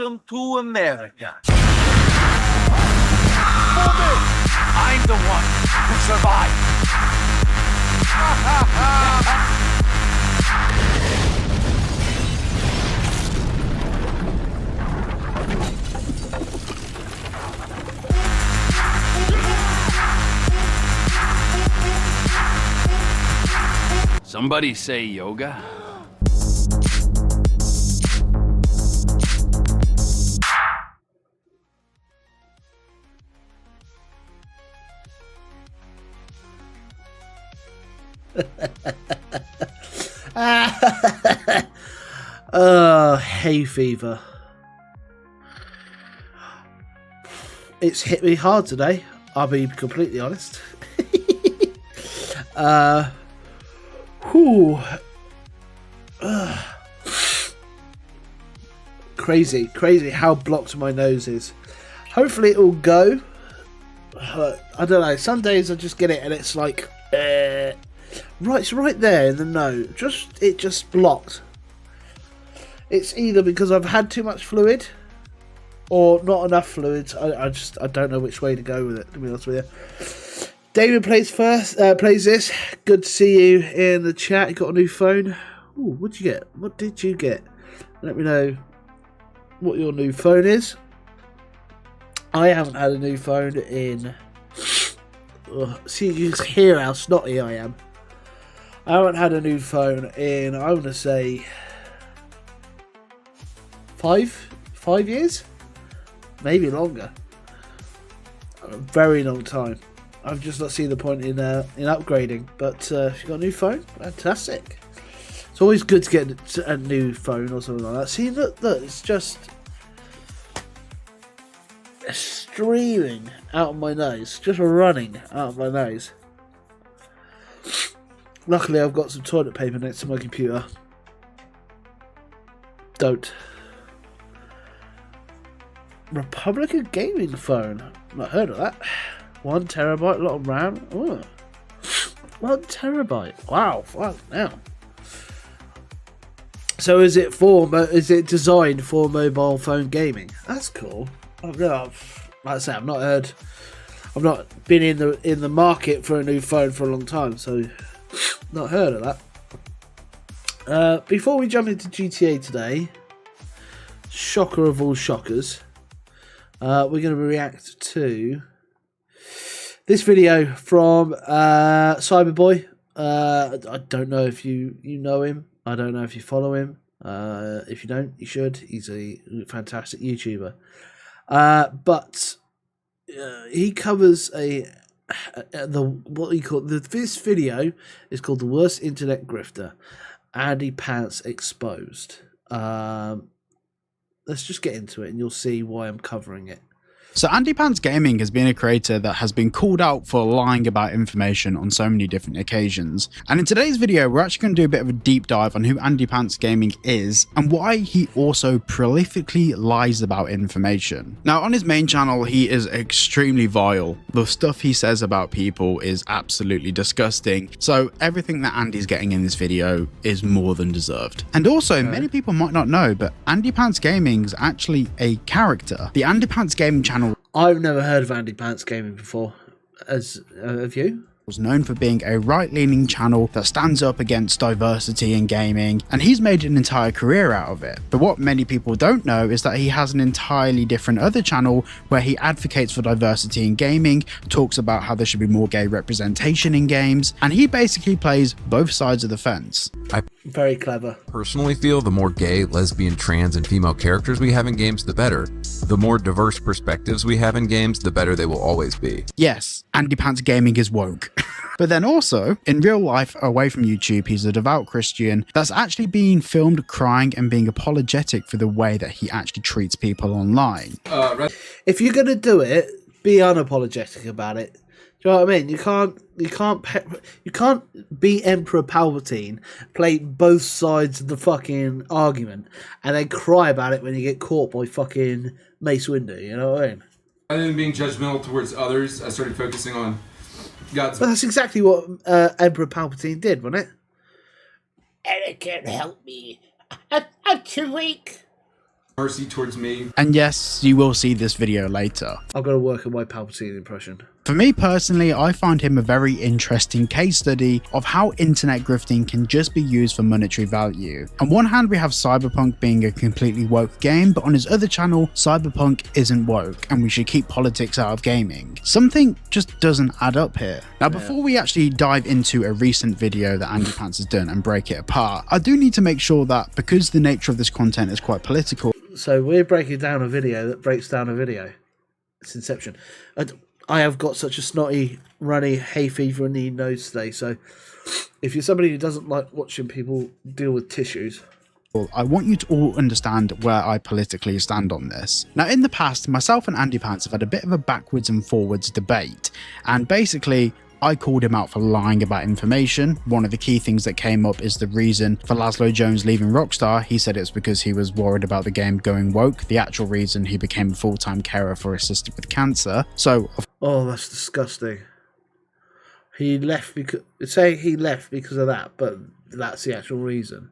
Welcome to America. I'm the one who survived. Somebody say yoga? Hay fever. It's hit me hard today, I'll be completely honest. Whew. Crazy how blocked my nose is. Hopefully it will go. I don't know, some days I just get it and it's like right, it's right there in the nose. It just blocked. It's either because I've had too much fluid or not enough fluids. I don't know which way to go with it, to be honest with you. David plays this. Good to see you in the chat. You got a new phone. Ooh, what'd you get? What did you get? Let me know what your new phone is. I haven't had a new phone in... see, you can hear how snotty I am. I haven't had a new phone in, I want to say... 5 years? Maybe longer. A very long time. I've just not seen the point in upgrading. But if you've got a new phone, fantastic. It's always good to get a new phone or something like that. See, look, it's just streaming out of my nose. Just running out of my nose. Luckily, I've got some toilet paper next to my computer. Don't. Republican gaming phone. Not heard of that. 1 terabyte, a lot of RAM. Ooh. 1 terabyte. Wow. Now. So is it designed for mobile phone gaming? That's cool. Like I say, I've not been in the market for a new phone for a long time, so not heard of that. Before we jump into GTA today, shocker of all shockers, we're going to react to this video from Cyberboy. I don't know if you know him. I don't know if you follow him. If you don't, you should. He's a fantastic YouTuber. But he covers this video is called The Worst Internet Grifter, Andy Pants Exposed. Let's just get into it and you'll see why I'm covering it. So Andy Pants Gaming has been a creator that has been called out for lying about information on so many different occasions. And in today's video, we're actually going to do a bit of a deep dive on who Andy Pants Gaming is and why he also prolifically lies about information. Now, on his main channel, he is extremely vile. The stuff he says about people is absolutely disgusting. So everything that Andy's getting in this video is more than deserved. And also, many people might not know, but Andy Pants Gaming is actually a character. The Andy Pants Gaming channel I've never heard of Andy Pants Gaming before. Have you? Was known for being a right-leaning channel that stands up against diversity in gaming, and he's made an entire career out of it. But what many people don't know is that he has an entirely different other channel where he advocates for diversity in gaming, talks about how there should be more gay representation in games, and he basically plays both sides of the fence. Very clever. Personally feel the more gay, lesbian, trans, and female characters we have in games, the better. The more diverse perspectives we have in games, the better they will always be. Yes, Andy Pants Gaming is woke. But then also, in real life, away from YouTube, he's a devout Christian that's actually being filmed crying and being apologetic for the way that he actually treats people online. If you're going to do it, be unapologetic about it. Do you know what I mean? You can't be Emperor Palpatine, play both sides of the fucking argument, and then cry about it when you get caught by fucking Mace Windu. You know what I mean? Rather than being judgmental towards others, I started focusing on God's. But that's exactly what Emperor Palpatine did, wasn't it? Anakin, help me. I'm too weak. mercy towards me. And yes, you will see this video later. I've got to work on my Palpatine impression. For me personally, I find him a very interesting case study of how internet grifting can just be used for monetary value. On one hand, we have Cyberpunk being a completely woke game, but on his other channel, Cyberpunk isn't woke and we should keep politics out of gaming. Something just doesn't add up here. Now, before we actually dive into a recent video that Andy Pants has done and break it apart, I do need to make sure that because the nature of this content is quite political. So we're breaking down a video that breaks down a video. It's Inception. I have got such a snotty, runny hay fever in the nose today, so if you're somebody who doesn't like watching people deal with tissues, I want you to all understand where I politically stand on this. Now, in the past, myself and Andy Pants have had a bit of a backwards and forwards debate, and basically I called him out for lying about information. One of the key things that came up is the reason for Laszlo Jones leaving Rockstar. He said it's because he was worried about the game going woke. The actual reason he became a full-time carer for his sister with cancer. So, oh, that's disgusting. He left because of that, but that's the actual reason.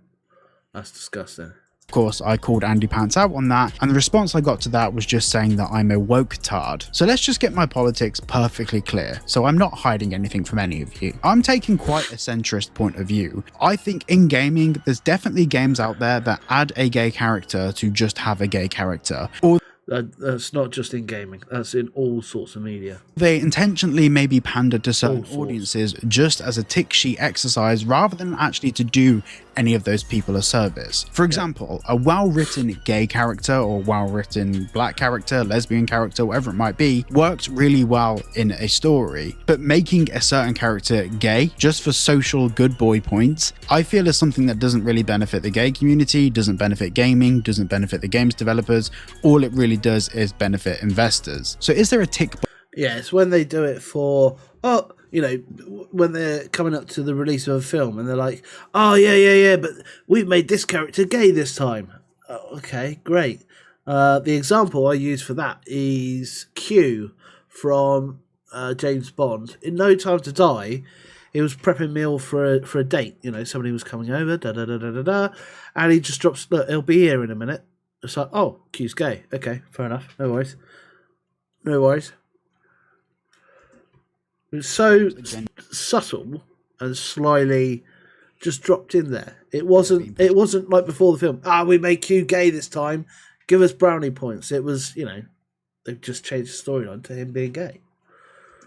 That's disgusting. of course, I called Andy Pants out on that, and the response I got to that was just saying that I'm a woke tard. So let's just get my politics perfectly clear, so I'm not hiding anything from any of you. I'm taking quite a centrist point of view. I think in gaming, there's definitely games out there that add a gay character to just have a gay character, or That's not just in gaming. That's in all sorts of media. they intentionally maybe pander to certain All sorts. audiences just as a tick sheet exercise rather than actually to do any of those people a service. For example, a well-written gay character or well-written black character, lesbian character, whatever it might be, works really well in a story. But making a certain character gay just for social good boy points, I feel is something that doesn't really benefit the gay community, doesn't benefit gaming, doesn't benefit the games developers. All it really does is benefit investors. So is there a tick Yeah, it's when they do it for, when they're coming up to the release of a film and they're like, oh, yeah, but we've made this character gay this time. Oh, okay, great. The example I use for that is Q from James Bond. In No Time to Die, he was prepping meal for a date. Somebody was coming over, and he just drops, look, he'll be here in a minute. It's like, oh, Q's gay. Okay, fair enough. No worries. It was so subtle and slyly just dropped in there. It wasn't like before the film. We made Q gay this time. Give us brownie points. It was, they've just changed the storyline to him being gay.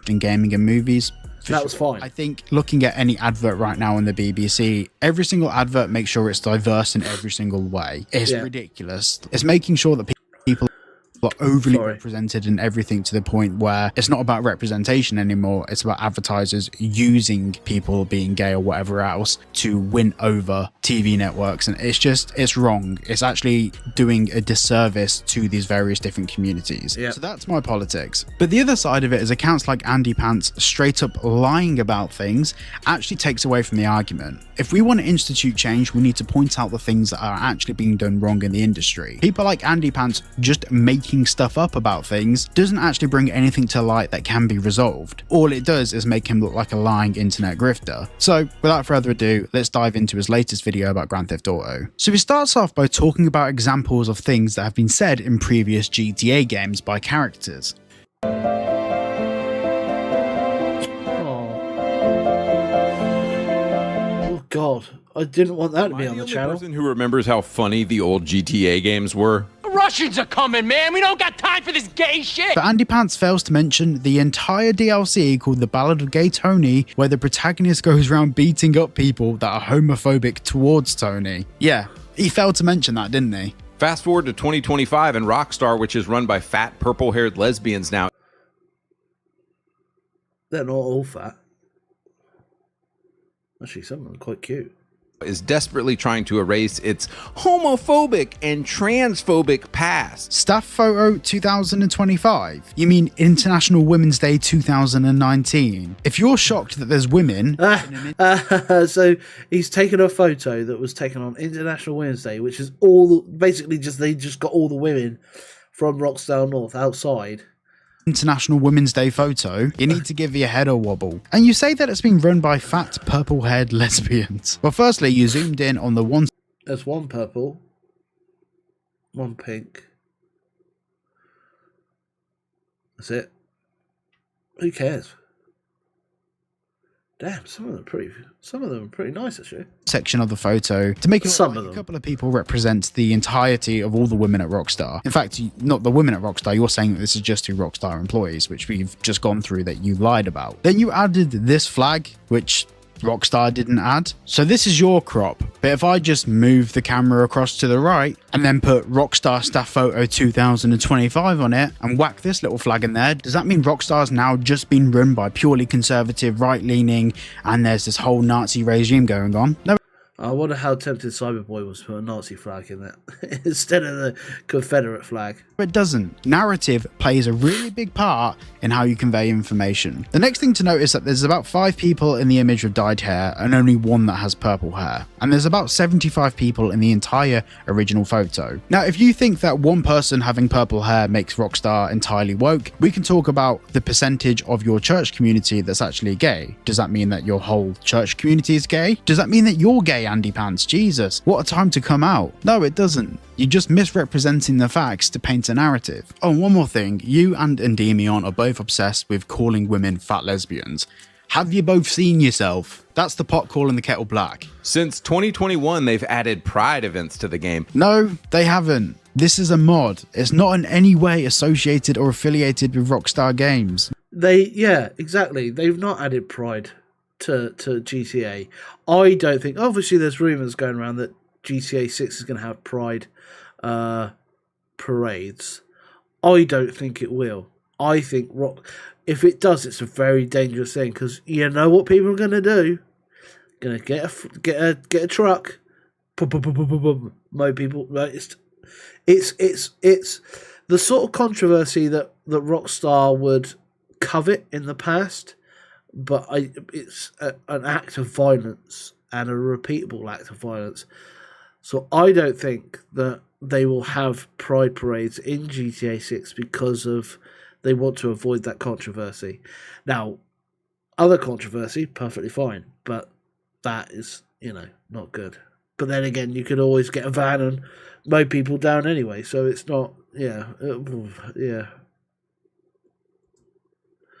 in gaming and movies? That was fine. I think looking at any advert right now on the BBC, every single advert makes sure it's diverse in every single way. It's ridiculous. It's making sure that people are overly represented in everything to the point where it's not about representation anymore. It's about advertisers using people being gay or whatever else to win over TV networks. And it's wrong. It's actually doing a disservice to these various different communities. Yeah. So that's my politics. But the other side of it is accounts like Andy Pants straight up lying about things actually takes away from the argument. If we want to institute change, we need to point out the things that are actually being done wrong in the industry. People like Andy Pants just making stuff up about things doesn't actually bring anything to light that can be resolved. All it does is make him look like a lying internet grifter. So without further ado, let's dive into his latest video about Grand Theft Auto. So he starts off by talking about examples of things that have been said in previous GTA games by characters. Oh God, I didn't want that to be on the channel. Person who remembers how funny the old GTA games were. The Russians are coming, man. We don't got time for this gay shit. But Andy Pants fails to mention the entire DLC called The Ballad of Gay Tony, where the protagonist goes around beating up people that are homophobic towards Tony. Yeah, he failed to mention that, didn't he? Fast forward to 2025 and Rockstar, which is run by fat purple-haired lesbians now, They're not all fat. Actually, some of them are quite cute. is desperately trying to erase its homophobic and transphobic past. Staff photo 2025? You mean International Women's Day 2019? If you're shocked that there's women... So he's taken a photo that was taken on International Women's Day, which is all basically they just got all the women from Rockstar North outside. International Women's Day photo, you need to give your head a wobble. And you say that it's been run by fat purple-haired lesbians. Well, firstly, you zoomed in on the one... There's one purple. one pink. That's it. Who cares? Damn, some of them are pretty nice actually. Section of the photo to make it Some look of like a them. couple of people represent the entirety of all the women at Rockstar. In fact, not the women at Rockstar, you're saying that this is just 2 Rockstar employees, which we've just gone through that you lied about. Then you added this flag, which Rockstar didn't add. So this is your crop, but if I just move the camera across to the right and then put Rockstar Staff Photo 2025 on it and whack this little flag in there, does that mean Rockstar's now just been run by purely conservative, right-leaning, and there's this whole Nazi regime going on? No. I wonder how tempted Cyberboy was to put a Nazi flag in there instead of the Confederate flag. It doesn't. Narrative plays a really big part in how you convey information. The next thing to note is that there's about 5 people in the image with dyed hair and only 1 that has purple hair. And there's about 75 people in the entire original photo. Now, if you think that 1 person having purple hair makes Rockstar entirely woke, we can talk about the percentage of your church community that's actually gay. Does that mean that your whole church community is gay? Does that mean that you're gay, Andy Pants? Jesus, what a time to come out. No, it doesn't. You're just misrepresenting the facts to paint a narrative. Oh, and one more thing. You and Endymion are both obsessed with calling women fat lesbians. Have you both seen yourself? That's the pot calling the kettle black. Since 2021, they've added Pride events to the game. No, they haven't. This is a mod. It's not in any way associated or affiliated with Rockstar Games. Yeah, exactly. They've not added Pride to GTA. I don't think. Obviously, there's rumours going around that GTA 6 is going to have Pride parades. I don't think it will. I think if it does, it's a very dangerous thing because you know what people are going to do. Going to get a truck, mow people. Right? It's the sort of controversy that Rockstar would covet in the past, but it's an act of violence and a repeatable act of violence. So I don't think that they will have pride parades in GTA 6 because they want to avoid that controversy. Now, other controversy, perfectly fine, but that is, not good. But then again, you could always get a van and mow people down anyway, so it's not, yeah.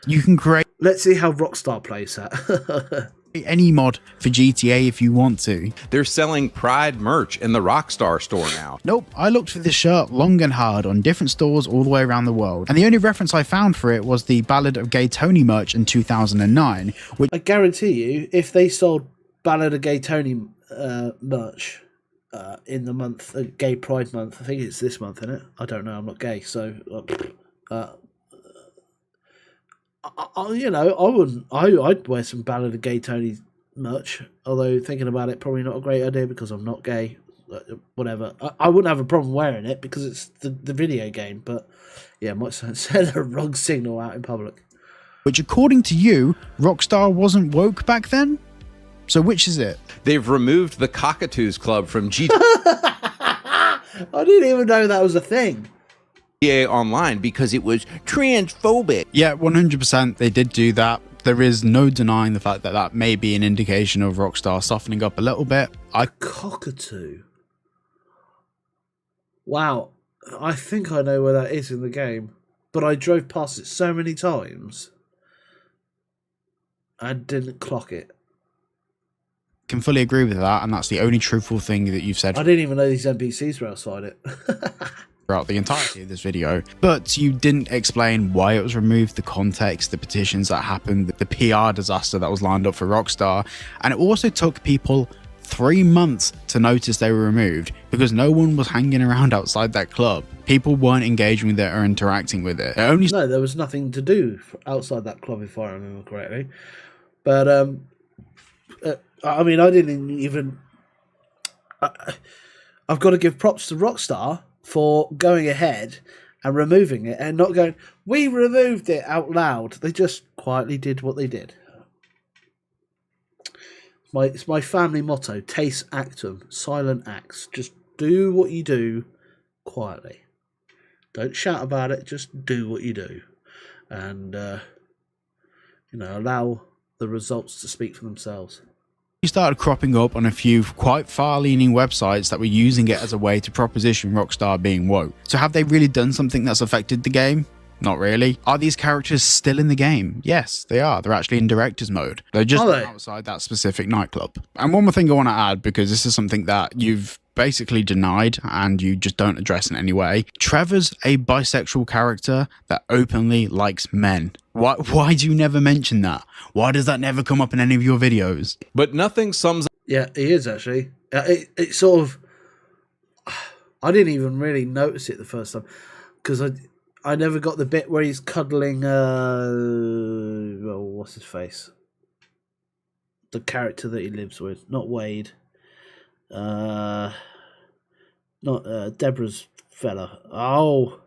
You can create Let's see how Rockstar plays that. any mod for GTA if you want to. They're selling Pride merch in the Rockstar store now. Nope, I looked for this shirt long and hard on different stores all the way around the world, and the only reference I found for it was the Ballad of Gay Tony merch in 2009, which I guarantee you, if they sold Ballad of Gay Tony merch in the month, Gay Pride month, I think it's this month, isn't it? I don't know, I'm not gay, so... I'd wear some Ballad of Gay Tony merch. Although thinking about it, probably not a great idea because I'm not gay. Whatever. I wouldn't have a problem wearing it because it's the video game. But yeah, might send a wrong signal out in public. which according to you, Rockstar wasn't woke back then? So which is it? They've removed the Cockatoos Club from GTA I didn't even know that was a thing. Online because it was transphobic. Yeah, 100% they did do that. There is no denying the fact that that may be an indication of Rockstar softening up a little bit. Cockatoo. Wow. I think I know where that is in the game. But I drove past it so many times. I didn't clock it. Can fully agree with that, and that's the only truthful thing that you've said I didn't even know these NPCs were outside it. throughout the entirety of this video. But you didn't explain why it was removed, the context, the petitions that happened, the PR disaster that was lined up for Rockstar. And it also took people 3 months to notice they were removed because no one was hanging around outside that club. People weren't engaging with it or interacting with it. No, there was nothing to do outside that club, if I remember correctly. But, I mean, I didn't even... I've got to give props to Rockstar for going ahead and removing it and not going, we removed it out loud. They just quietly did what they did. It's my family motto, tace actum, silent acts. Just do what you do quietly. Don't shout about it, just do what you do. And, allow the results to speak for themselves. started cropping up on a few quite far-leaning websites that were using it as a way to proposition Rockstar being woke. So have they really done something that's affected the game? Not really. Are these characters still in the game? Yes, they are. They're actually in director's mode. They're just outside that specific nightclub. And one more thing I want to add, because this is something that you've basically denied and you just don't address in any way. Trevor's a bisexual character that openly likes men. Why do you never mention that? Why does that never come up in any of your videos? But nothing sums Yeah, he is actually. It sort of. I didn't even really notice it the first time because I never got the bit where he's cuddling. What's his face? The character that he lives with, not Wade. Not Deborah's fella. Oh,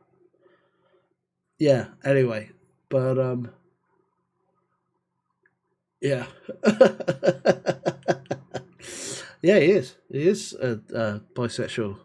yeah. Anyway, but yeah, yeah, he is. He is bisexual.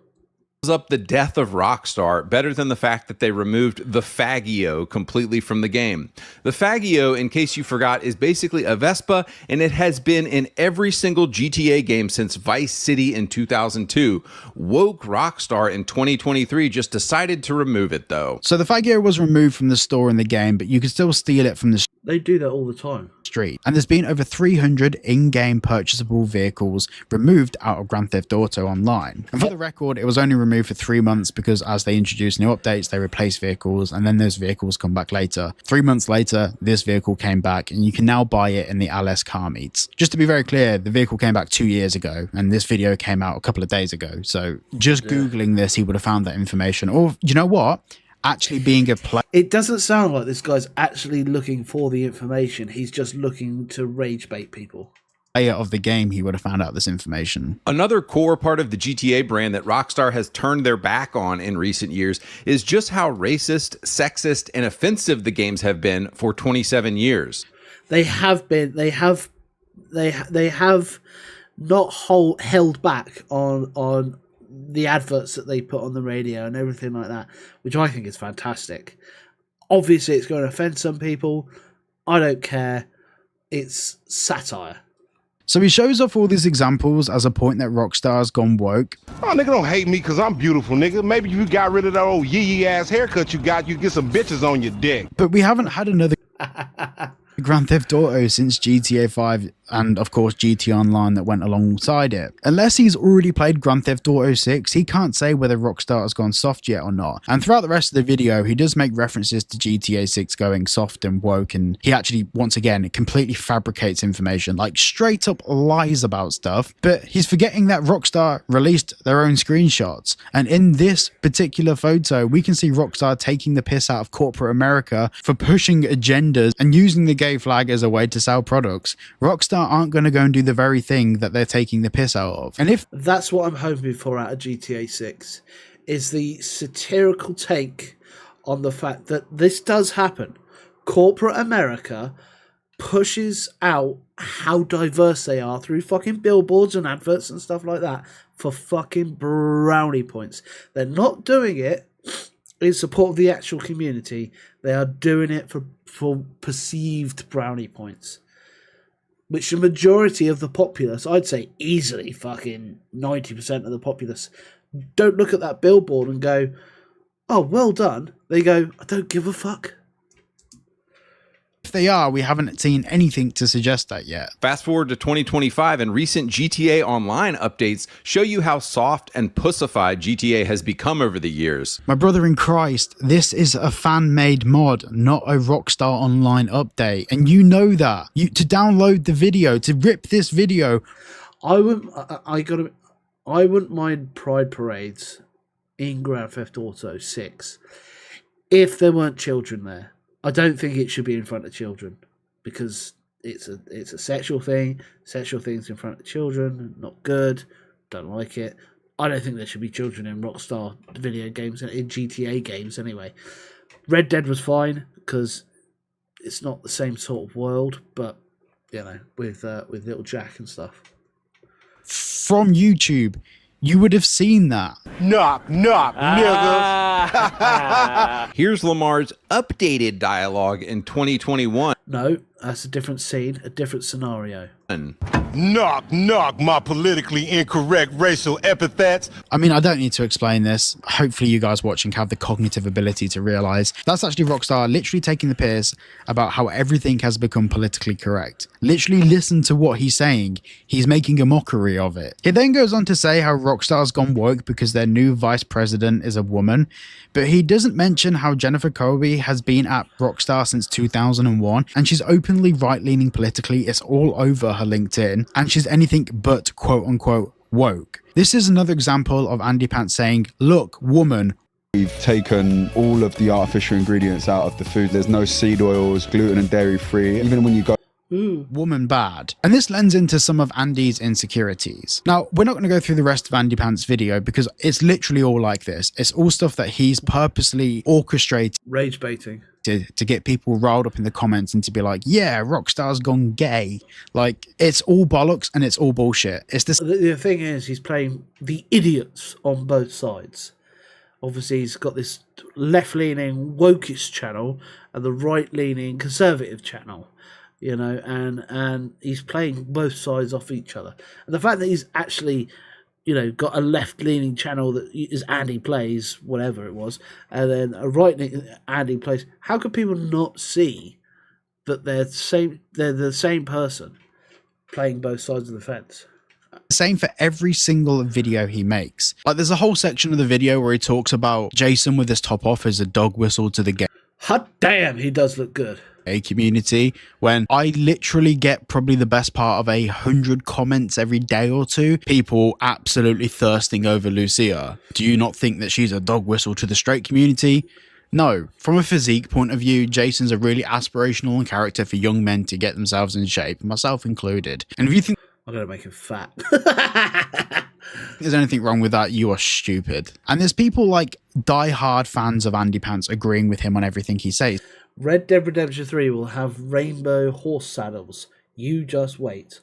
up the death of Rockstar better than the fact that they removed the Faggio completely from the game. The Faggio, in case you forgot, is basically a Vespa, and it has been in every single GTA game since Vice City in 2002. Woke Rockstar in 2023 just decided to remove it though. So the Faggio was removed from the store in the game, but you can still steal it from the They do that all the time. street. And there's been over 300 in-game purchasable vehicles removed out of Grand Theft Auto Online. And for the record, it was only removed for 3 months because as they introduce new updates, they replace vehicles and then those vehicles come back later. 3 months later, this vehicle came back and you can now buy it in the LS car meets. Just to be very clear, the vehicle came back 2 years ago and this video came out a couple of days ago. So just Googling this, he would have found that information. Or you know what? Actually being a player. It doesn't sound like this guy's actually looking for the information. He's just looking to rage bait people. Of the game, he would have found out this information. Another core part of the GTA brand that Rockstar has turned their back on in recent years is just how racist, sexist, and offensive the games have been for 27 years. They have been. They have not held back on the adverts that they put on the radio and everything like that, which I think is fantastic. Obviously, it's going to offend some people. I don't care. It's satire. So he shows off all these examples as a point that Rockstar's gone woke. Oh, nigga, don't hate me because I'm beautiful, nigga. Maybe if you got rid of that old yee-yee ass haircut you got, you get some bitches on your dick. But we haven't had another Grand Theft Auto since GTA 5 and of course GT Online that went alongside it. Unless he's already played Grand Theft Auto 6, he can't say whether Rockstar has gone soft yet or not. And throughout the rest of the video, he does make references to GTA 6 going soft and woke, and he actually, once again, completely fabricates information, like straight up lies about stuff. But he's forgetting that Rockstar released their own screenshots. And in this particular photo, we can see Rockstar taking the piss out of corporate America for pushing agendas and using the gay flag as a way to sell products. Rockstar aren't going to go and do the very thing that they're taking the piss out of. And if That's what I'm hoping for out of GTA 6, is the satirical take on the fact that this does happen. Corporate America pushes out how diverse they are through fucking billboards and adverts and stuff like that for fucking brownie points. They're not doing it in support of the actual community. They are doing it for perceived brownie points, which the majority of the populace, I'd say easily fucking 90% of the populace, don't look at that billboard and go, oh, well done. They go, I don't give a fuck. they are, we haven't seen anything to suggest that yet. Fast forward to 2025 and recent GTA Online updates show you how soft and pussified GTA has become over the years. My brother in Christ, this is a fan-made mod, not a Rockstar Online update. And you know that. To download the video, to rip this video. I wouldn't mind pride parades in Grand Theft Auto 6 if there weren't children there. I don't think it should be in front of children because it's a sexual thing. Sexual things in front of children, not good. Don't like it. I don't think there should be children in Rockstar video games, in GTA games anyway. Red Dead was fine because it's not the same sort of world, but you know, with Little Jack and stuff. From YouTube, you would have seen that. Knock, knock, niggas. Here's Lamar's updated dialogue in 2021. No, that's a different scene, a different scenario. Knock, knock, my politically incorrect racial epithets. I mean, I don't need to explain this. Hopefully you guys watching have the cognitive ability to realize that's actually Rockstar literally taking the piss about how everything has become politically correct. Literally listen to what he's saying. He's making a mockery of it. He then goes on to say how Rockstar's gone woke because their new vice president is a woman, but he doesn't mention how Jennifer Colby has been at Rockstar since 2001 and she's openly right-leaning politically. It's all over her LinkedIn and she's anything but quote-unquote woke. This is another example of Andy Pants saying, look, woman. We've taken all of the artificial ingredients out of the food. There's no seed oils, gluten and dairy free. Even when you go woman bad. And this lends into some of Andy's insecurities. Now, we're not going to go through the rest of Andy Pants' video because it's literally all like this. It's all stuff that he's purposely orchestrated. Rage baiting. To get people riled up in the comments and to be like, yeah, Rockstar's gone gay. Like, it's all bollocks and it's all bullshit. It's this. The thing is, he's playing the idiots on both sides. Obviously, he's got this left-leaning wokeist channel and the right-leaning conservative channel, you know, and he's playing both sides off each other. And the fact that he's actually, you know, got a left-leaning channel that is Andy Plays, whatever it was, and then a right-leaning Andy Plays. How could people not see that they're the same person playing both sides of the fence? Same for every single video he makes. Like, there's a whole section of the video where he talks about Jason with his top off as a dog whistle to the gay. Hot damn, he does look good. Community, when I literally get probably the best part of 100 comments every day or two, people absolutely thirsting over Lucia. Do you not think that she's a dog whistle to the straight community? No, from a physique point of view, Jason's a really aspirational character for young men to get themselves in shape, myself included. And if you think I'm gonna make him fat. there's anything wrong with that, you are stupid. And there's people like die-hard fans of Andy Pants agreeing with him on everything he says. Red Dead Redemption 3 will have rainbow horse saddles. You just wait.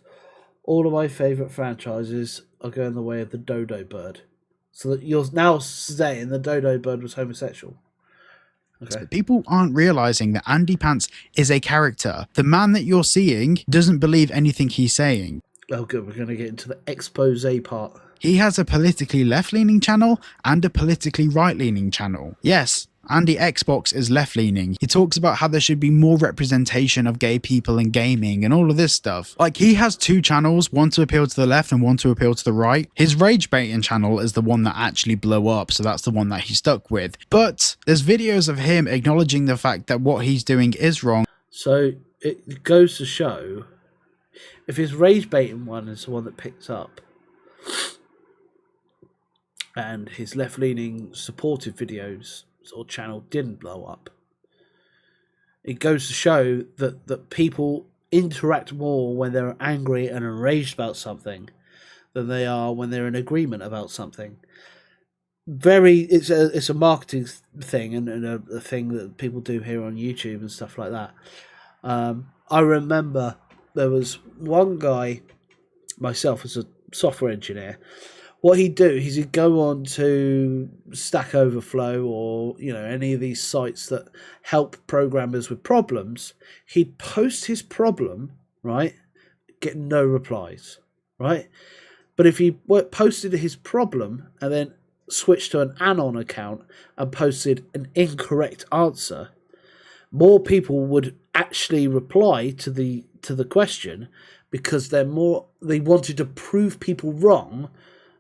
All of my favourite franchises are going the way of the dodo bird. So that you're now saying the dodo bird was homosexual. Okay. People aren't realising that Andy Pants is a character. The man that you're seeing doesn't believe anything he's saying. Oh good, we're going to get into the expose part. He has a politically left-leaning channel and a politically right-leaning channel. Yes, Andy Xbox is left-leaning. He talks about how there should be more representation of gay people in gaming and all of this stuff. Like, he has two channels, one to appeal to the left and one to appeal to the right. His rage baiting channel is the one that actually blew up, so that's the one that he stuck with. But there's videos of him acknowledging the fact that what he's doing is wrong. So it goes to show, if his rage baiting one is the one that picks up, and his left-leaning supportive videos or channel didn't blow up, it goes to show that people interact more when they're angry and enraged about something than they are when they're in agreement about something. It's a marketing thing and a thing that people do here on YouTube and stuff like that. I remember there was one guy, myself as a software engineer, what he'd do is he'd go on to Stack Overflow or, you know, any of these sites that help programmers with problems. He'd post his problem, right, get no replies, right? But if he posted his problem and then switched to an Anon account and posted an incorrect answer, more people would actually reply to the question because they wanted to prove people wrong.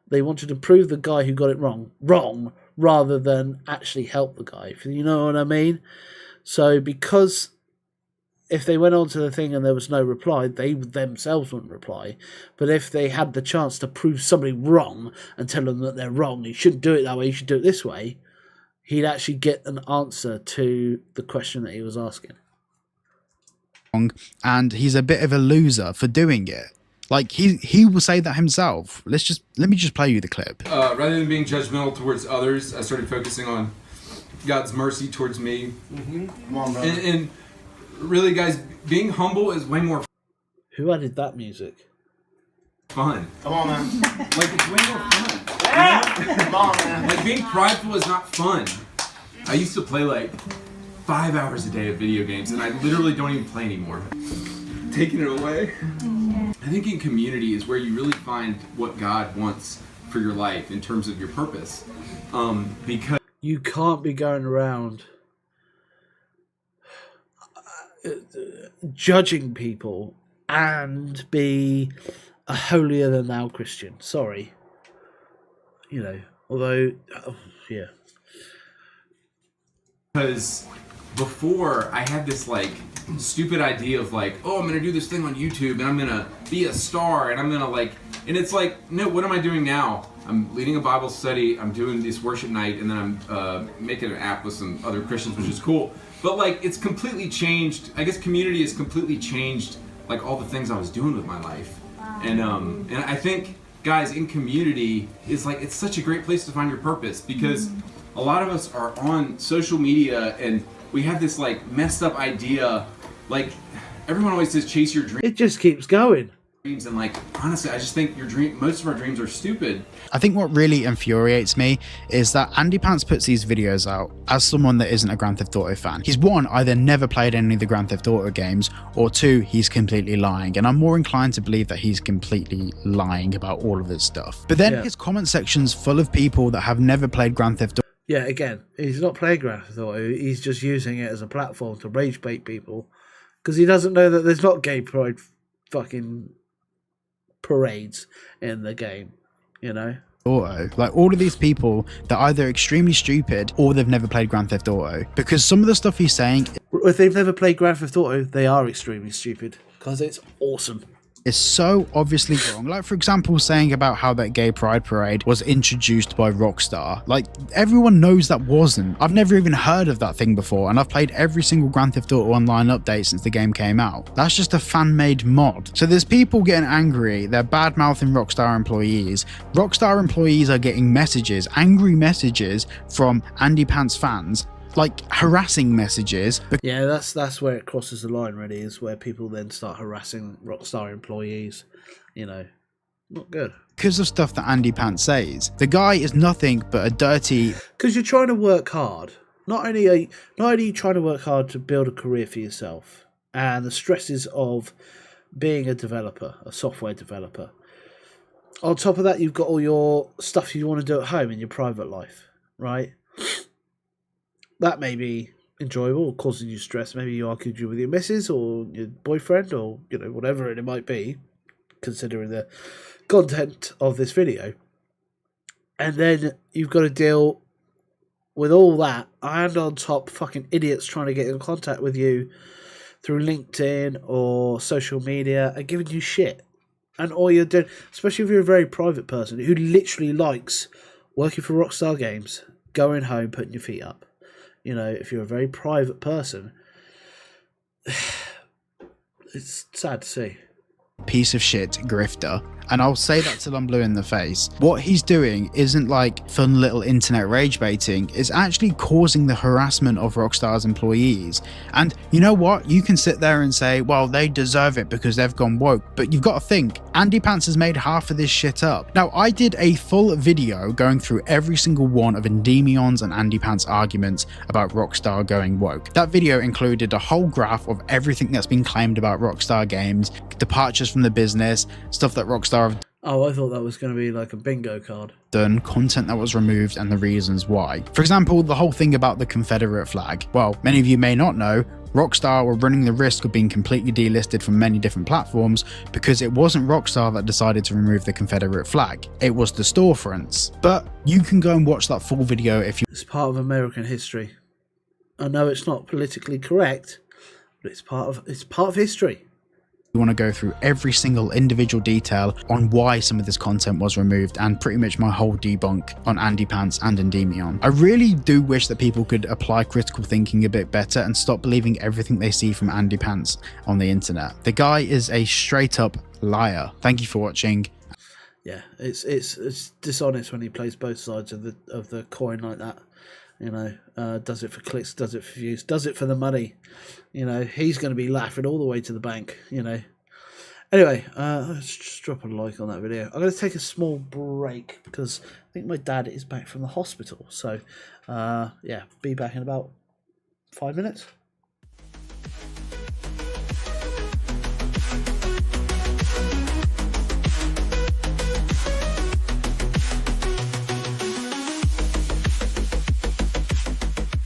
They wanted to prove the guy who got it wrong, rather than actually help the guy. You know what I mean? So because if they went on to the thing and there was no reply, they themselves wouldn't reply. But if they had the chance to prove somebody wrong and tell them that they're wrong, you shouldn't do it that way, you should do it this way, he'd actually get an answer to the question that he was asking. And he's a bit of a loser for doing it. Like, he will say that himself. Let me just play you the clip. Rather than being judgmental towards others, I started focusing on God's mercy towards me. Mm-hmm. Come on, bro. And really, guys, being humble is way more Who added that music? fun. Come on, man. Like, it's way more fun. Yeah! Come on, man. Like, being prideful is not fun. I used to play, like, 5 hours a day of video games, and I literally don't even play anymore. Taking it away. I think in community is where you really find what God wants for your life in terms of your purpose. Because you can't be going around judging people and be a holier than thou Christian. Sorry. You know, although, yeah. Because before I had this like stupid idea of like, oh, I'm gonna do this thing on YouTube and I'm gonna be a star and I'm gonna like, and it's like, no, what am I doing now? I'm leading a Bible study, I'm doing this worship night, and then I'm making an app with some other Christians, which is cool. But like, it's completely changed. I guess community has completely changed like all the things I was doing with my life. And I think, guys, in community is like, it's such a great place to find your purpose, because a lot of us are on social media and we have this like messed up idea. Like, everyone always says chase your dreams. It just keeps going. And like, honestly, I just think most of our dreams are stupid. I think what really infuriates me is that Andy Pants puts these videos out as someone that isn't a Grand Theft Auto fan. He's one, either never played any of the Grand Theft Auto games, or two, he's completely lying. And I'm more inclined to believe that he's completely lying about all of this stuff. But then his comment section's full of people that have never played Grand Theft Auto. Yeah, again, he's not playing Grand Theft Auto. He's just using it as a platform to rage bait people, because he doesn't know that there's not gay pride fucking parades in the game, you know. Auto, like all of these people that are either extremely stupid or they've never played Grand Theft Auto, because some of the stuff he's saying, if they've never played Grand Theft Auto, they are extremely stupid, because it's awesome. is so obviously wrong. Like, for example, saying about how that gay pride parade was introduced by Rockstar. Like, everyone knows that wasn't. I've never even heard of that thing before, and I've played every single Grand Theft Auto Online update since the game came out. That's just a fan-made mod. So there's people getting angry, they're bad-mouthing Rockstar employees. Rockstar employees are getting messages, angry messages from Andy Pants fans, like harassing messages. Yeah, that's where it crosses the line, really, is where people then start harassing Rockstar employees. You know, not good. Because of stuff that Andy Pants says. The guy is nothing but a dirty... Because you're trying to work hard. Not only are you trying to work hard to build a career for yourself, and the stresses of being a developer, a software developer. On top of that, you've got all your stuff you want to do at home in your private life, right? That may be enjoyable or causing you stress. Maybe you argued with your missus or your boyfriend, or, you know, whatever it might be, considering the content of this video. And then you've got to deal with all that, and on top, fucking idiots trying to get in contact with you through LinkedIn or social media and giving you shit. And all you're doing, especially if you're a very private person who literally likes working for Rockstar Games, going home, putting your feet up. You know, if you're a very private person, it's sad to see. Piece of shit grifter. And I'll say that till I'm blue in the face. What he's doing isn't like fun little internet rage baiting. It's actually causing the harassment of Rockstar's employees. And you know what? You can sit there and say, well, they deserve it because they've gone woke. But you've got to think, Andy Pants has made half of this shit up. Now, I did a full video going through every single one of Endymion's and Andy Pants' arguments about Rockstar going woke. That video included a whole graph of everything that's been claimed about Rockstar Games, departures from the business, stuff that Rockstar have Oh, I thought that was going to be like a bingo card. done, content that was removed, and the reasons why. For example, the whole thing about the Confederate flag. Well, many of you may not know, Rockstar were running the risk of being completely delisted from many different platforms because it wasn't Rockstar that decided to remove the Confederate flag. It was the storefronts. But you can go and watch that full video if you... It's part of American history. I know it's not politically correct, but it's part of history. You want to go through every single individual detail on why some of this content was removed, and pretty much my whole debunk on Andy Pants and Endymion. I really do wish that people could apply critical thinking a bit better and stop believing everything they see from Andy Pants on the internet. The guy is a straight up liar. Thank you for watching. Yeah, it's dishonest when he plays both sides of the coin like that. You know, does it for clicks, does it for views, does it for the money. You know, he's going to be laughing all the way to the bank, you know. Anyway, let's just drop a like on that video. I'm going to take a small break because I think my dad is back from the hospital. So, yeah, be back in about 5 minutes.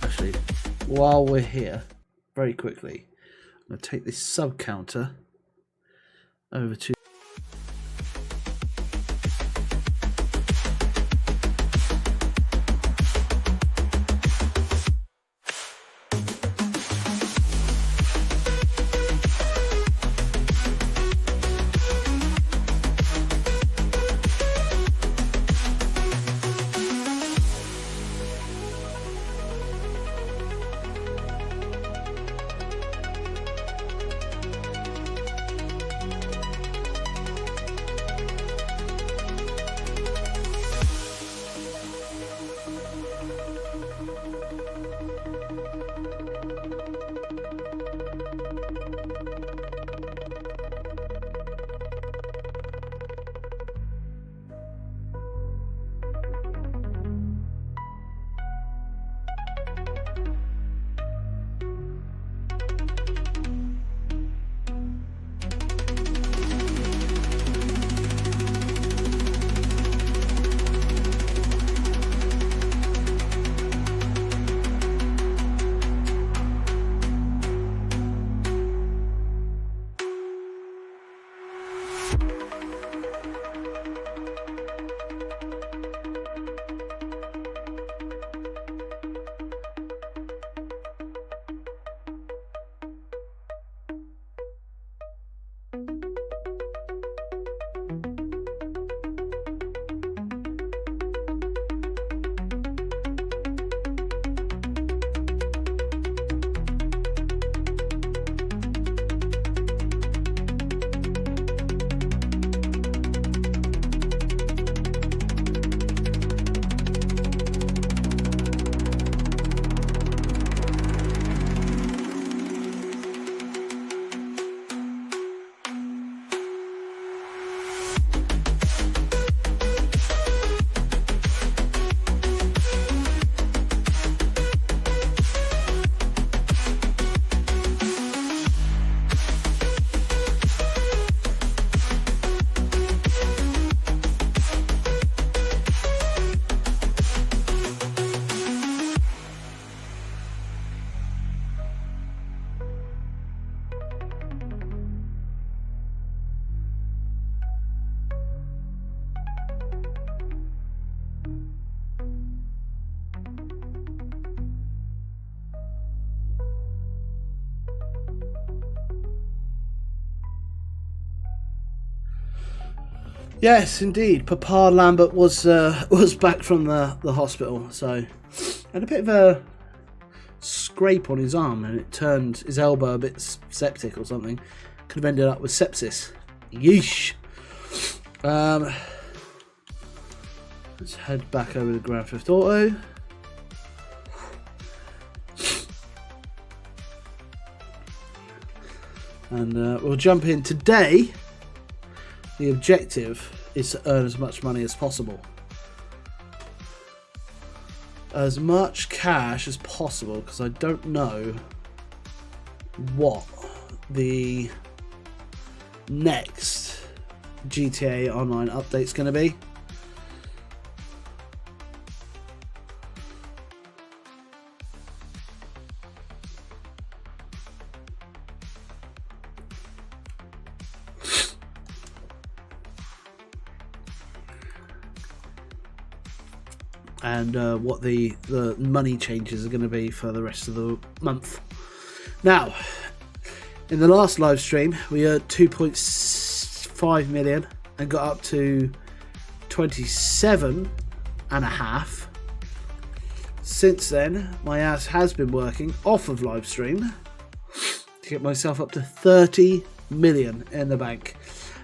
Actually, while we're here, very quickly, I'm going to take this sub counter over to yes, indeed. Papa Lambert was back from the hospital, so had a bit of a scrape on his arm, and it turned his elbow a bit septic or something. Could have ended up with sepsis. Yeesh. Let's head back over to Grand Theft Auto. And we'll jump in. Today, the objective is to earn as much money as possible. As much cash as possible, because I don't know what the next GTA Online update's going to be. And what the money changes are going to be for the rest of the month. Now, in the last live stream, we earned 2.5 million and got up to 27.5. Since then, my ass has been working off of live stream to get myself up to 30 million in the bank.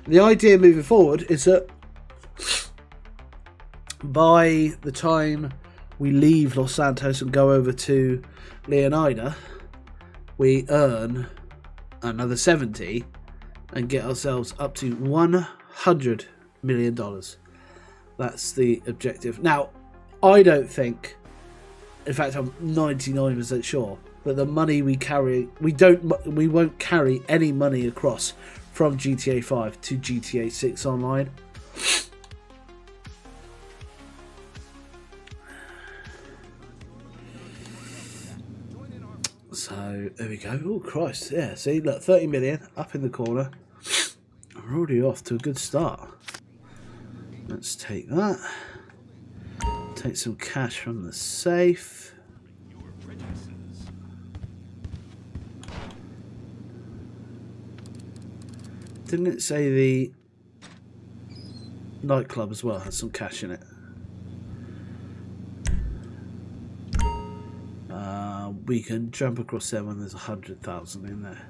And the idea moving forward is that by the time we leave Los Santos and go over to Leonida, we earn another 70 and get ourselves up to $100 million. That's the objective. Now, I don't think, in fact I'm 99% sure, but the money we carry, we won't carry any money across from GTA 5 to GTA 6 Online. So there we go. Oh Christ, yeah. See, look, 30 million up in the corner. We're already off to a good start. Let's take that. Take some cash from the safe. Didn't it say the nightclub as well has some cash in it? We can jump across there when there's 100,000 in there.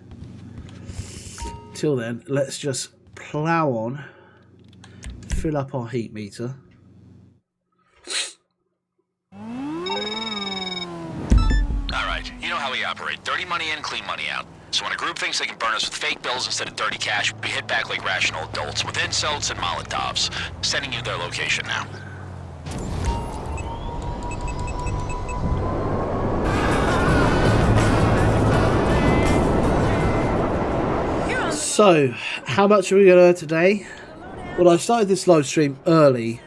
Till then, let's just plow on, fill up our heat meter. Alright, you know how we operate. Dirty money in, clean money out. So when a group thinks they can burn us with fake bills instead of dirty cash, we hit back like rational adults with insults and Molotovs. Sending you their location now. So, how much are we going to earn today? Well, I started this live stream early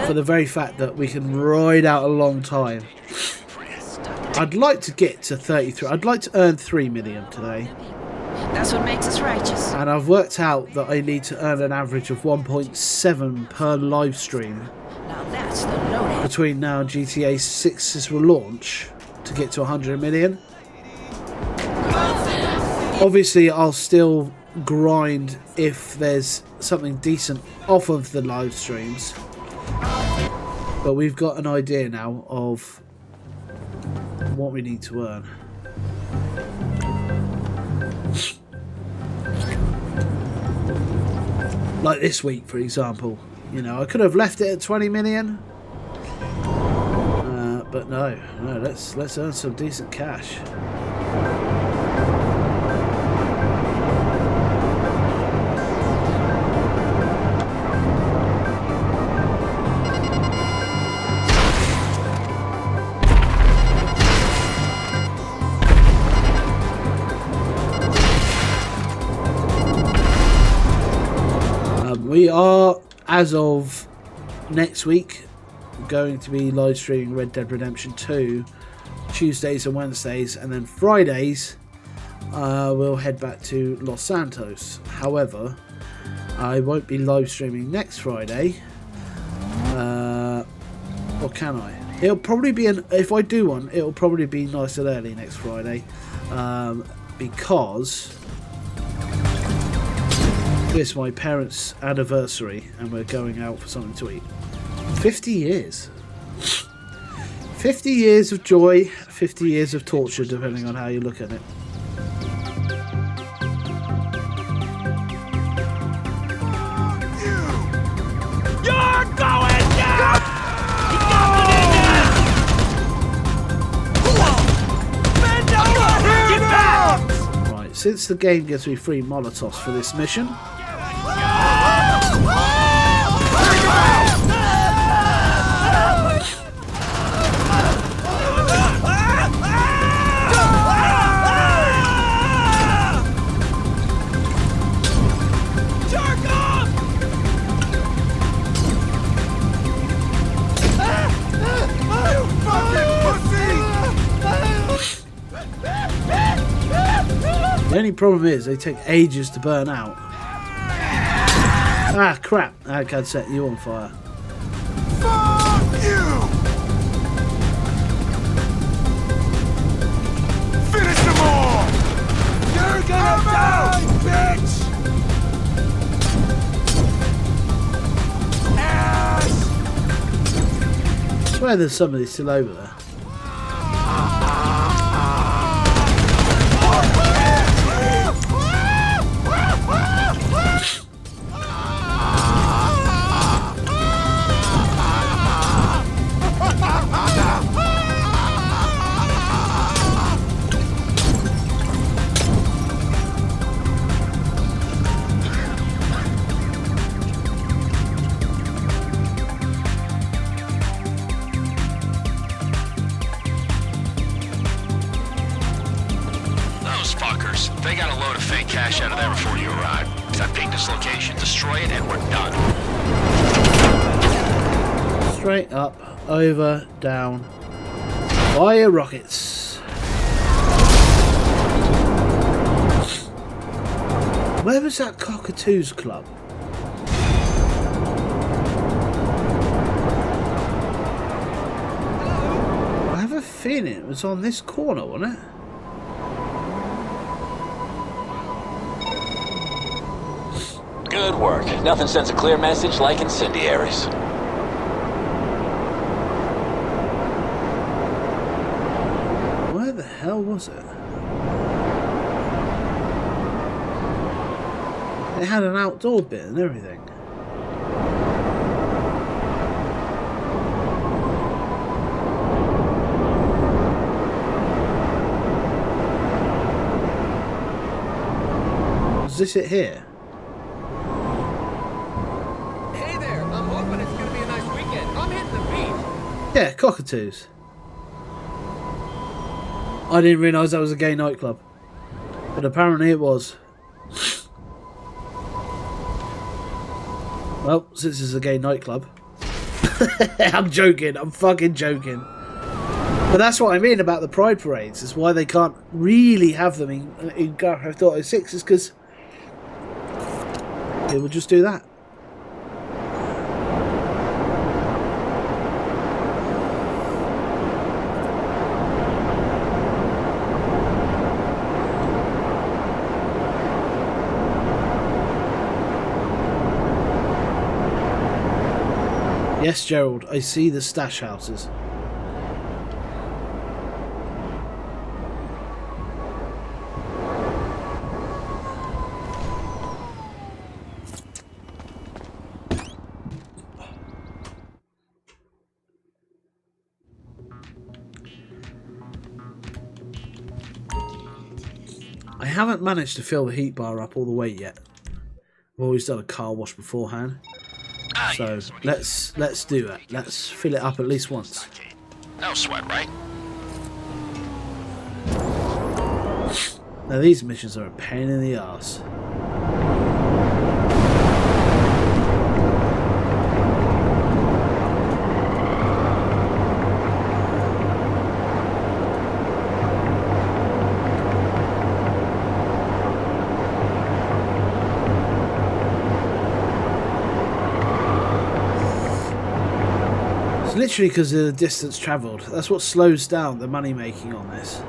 for the very fact that we can ride out a long time. I'd like to get to 33. I'd like to earn 3 million today. That's what makes us righteous. And I've worked out that I need to earn an average of 1.7 per live stream between now and GTA 6's launch to get to 100 million. Obviously, I'll still grind if there's something decent off of the live streams. But we've got an idea now of what we need to earn. Like this week, for example. You know, I could have left it at 20 million. But no, let's earn some decent cash. We are, as of next week, going to be live streaming Red Dead Redemption 2 Tuesdays and Wednesdays, and then Fridays we'll head back to Los Santos. However, I won't be live streaming next Friday, or can I? It'll probably be if I do one, it'll probably be nice and early next Friday, because it's my parents' anniversary and we're going out for something to eat. 50 years. 50 years of joy, 50 years of torture, depending on how you look at it. You're going down! Bend over! Get back! Right, since the game gives me free Molotovs for this mission, the only problem is they take ages to burn out. Ah, crap. I can't set you on fire. Fuck you! Finish them all! You're gonna die, bitch! Ass! I swear there's somebody still over there. They got a load of fake cash out of there before you arrived. So I pinged this location, destroy it, and we're done. Straight up, over, down. Fire rockets. Where was that Cockatoos Club? I have a feeling it was on this corner, wasn't it? Good work. Nothing sends a clear message like incendiaries. Where the hell was it? It had an outdoor bit and everything. Was this it here? Hey there, I'm hoping it's gonna be a nice weekend. I'm hitting the beach. Yeah, Cockatoos. I didn't realise that was a gay nightclub. But apparently it was. Well, since it's a gay nightclub. I'm joking, I'm fucking joking. But that's what I mean about the Pride Parades. It's why they can't really have them in Grand Theft Auto 6 is because they will just do that. Yes, Gerald, I see the stash houses. I haven't managed to fill the heat bar up all the way yet. I've always done a car wash beforehand. So let's do it. Let's fill it up at least once. No sweat, right? Now these missions are a pain in the arse. Literally because of the distance travelled. That's what slows down the money making on this.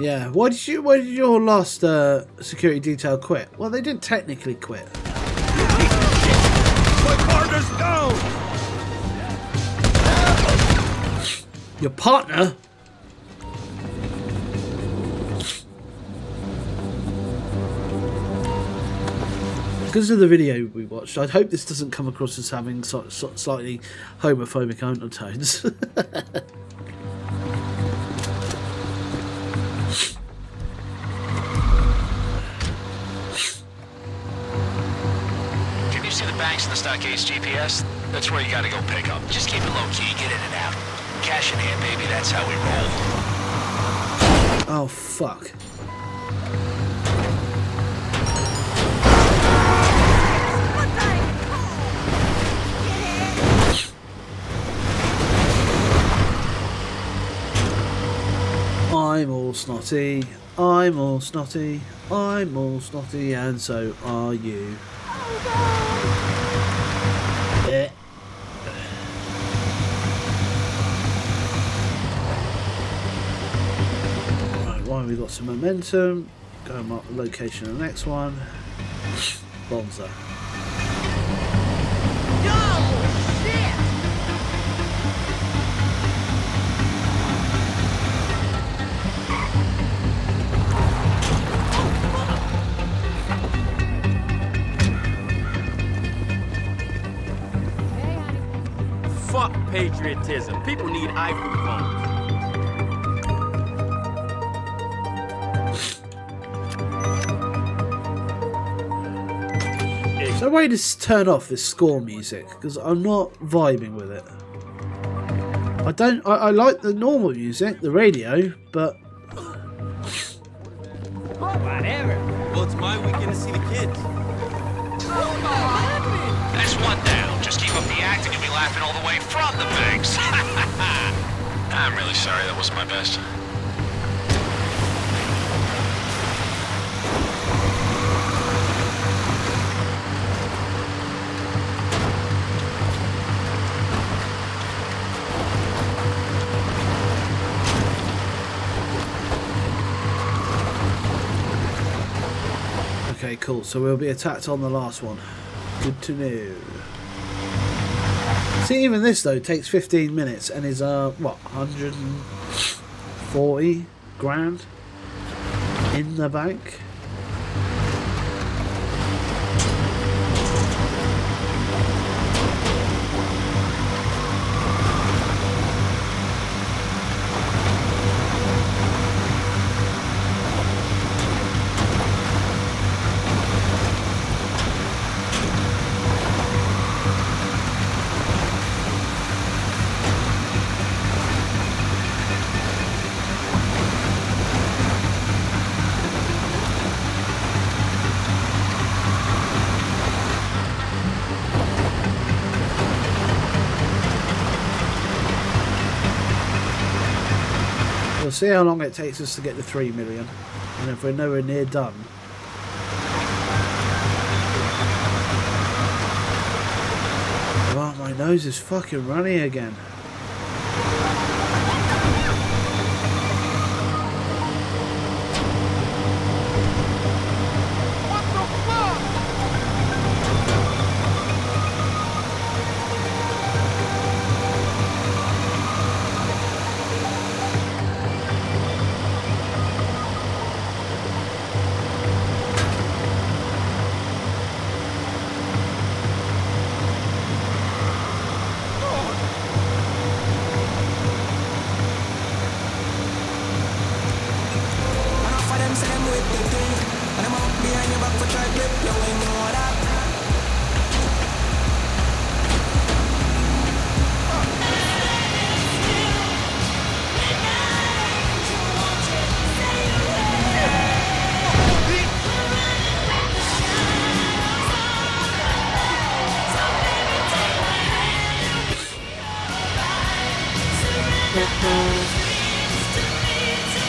Yeah, why did your last security detail quit? Well, they didn't technically quit. My partner's down! Your partner? Because of the video we watched, I'd hope this doesn't come across as having slightly homophobic undertones. Banks in the Stockades GPS, that's where you gotta go pick up. Just keep it low key, get in and out. Cash in hand, baby, that's how we roll. Oh, fuck. snotty, I'm all snotty, I'm all snotty, and so are you. Eh. Right, why have we got some momentum? Go and mark the location of the next one. Bonza. Fuck patriotism. People need iPhone phones. Is there a way to turn off this score music? Because I'm not vibing with it. I like the normal music, the radio, but... Whatever. Well, it's my weekend to see the kids. That's one down. Just keep up the act and you'll be laughing all the way from the banks. I'm really sorry, that wasn't my best. Okay, cool. So we'll be attacked on the last one. Good to know. See, even this though takes 15 minutes and is what, 140 grand in the bank. We'll see how long it takes us to get to 3 million, and if we're nowhere near done. Oh, my nose is fucking running again.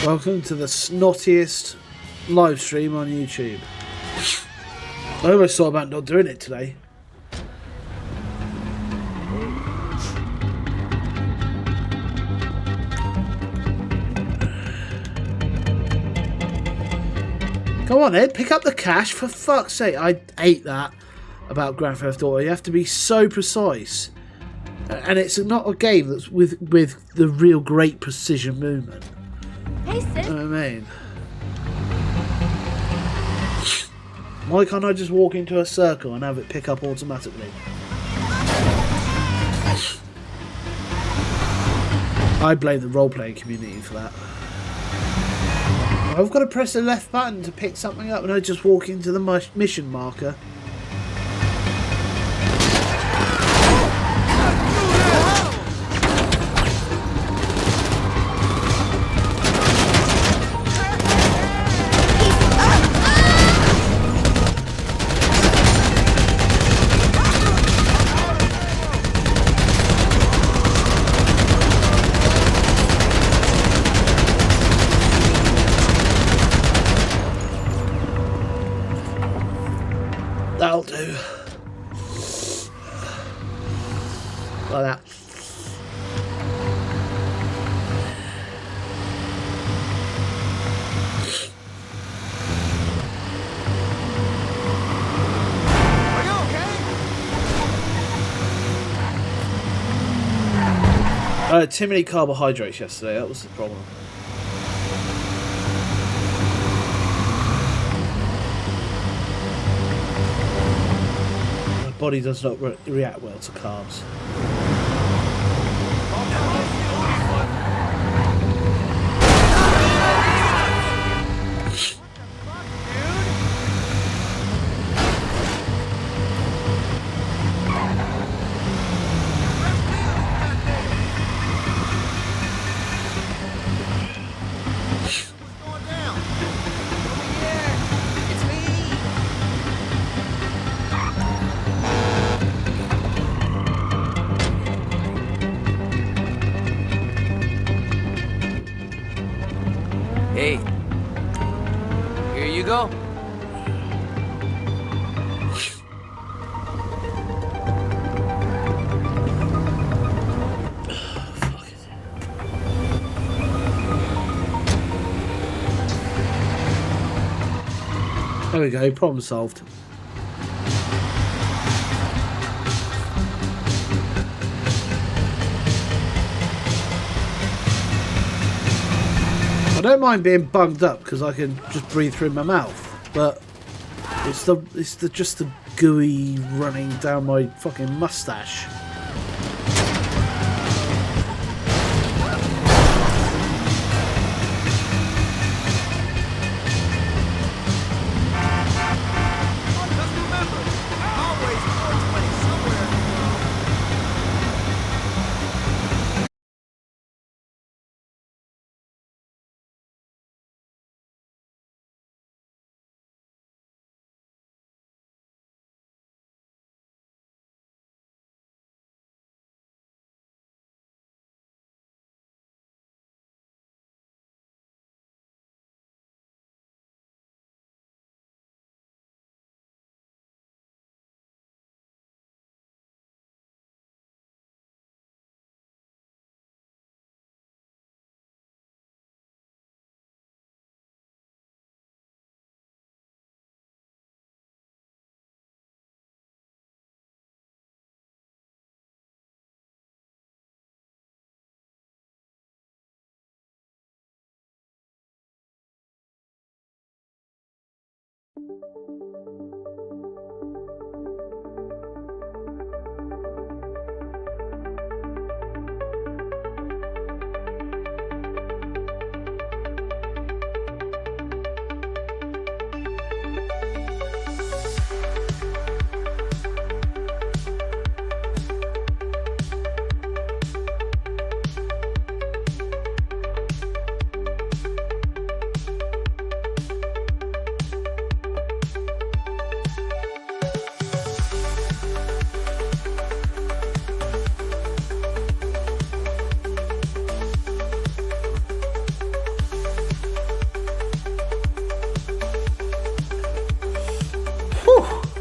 Welcome to the snottiest live stream on YouTube. I almost thought about not doing it today. Come on, Ed, pick up the cash, for fuck's sake. I hate that about Grand Theft Auto. You have to be so precise. And it's not a game that's with the real great precision movement. Hey, sis. You know what I mean? Why can't I just walk into a circle and have it pick up automatically? I blame the role-playing community for that. I've got to press the left button to pick something up and I just walk into the mission marker. That'll do. Like that. Are you okay? I had too many carbohydrates yesterday, that was the problem. My body does not react well to carbs. Hey, here you go. There we go, problem solved. I don't mind being bunged up because I can just breathe through my mouth, but it's just the gooey running down my fucking mustache.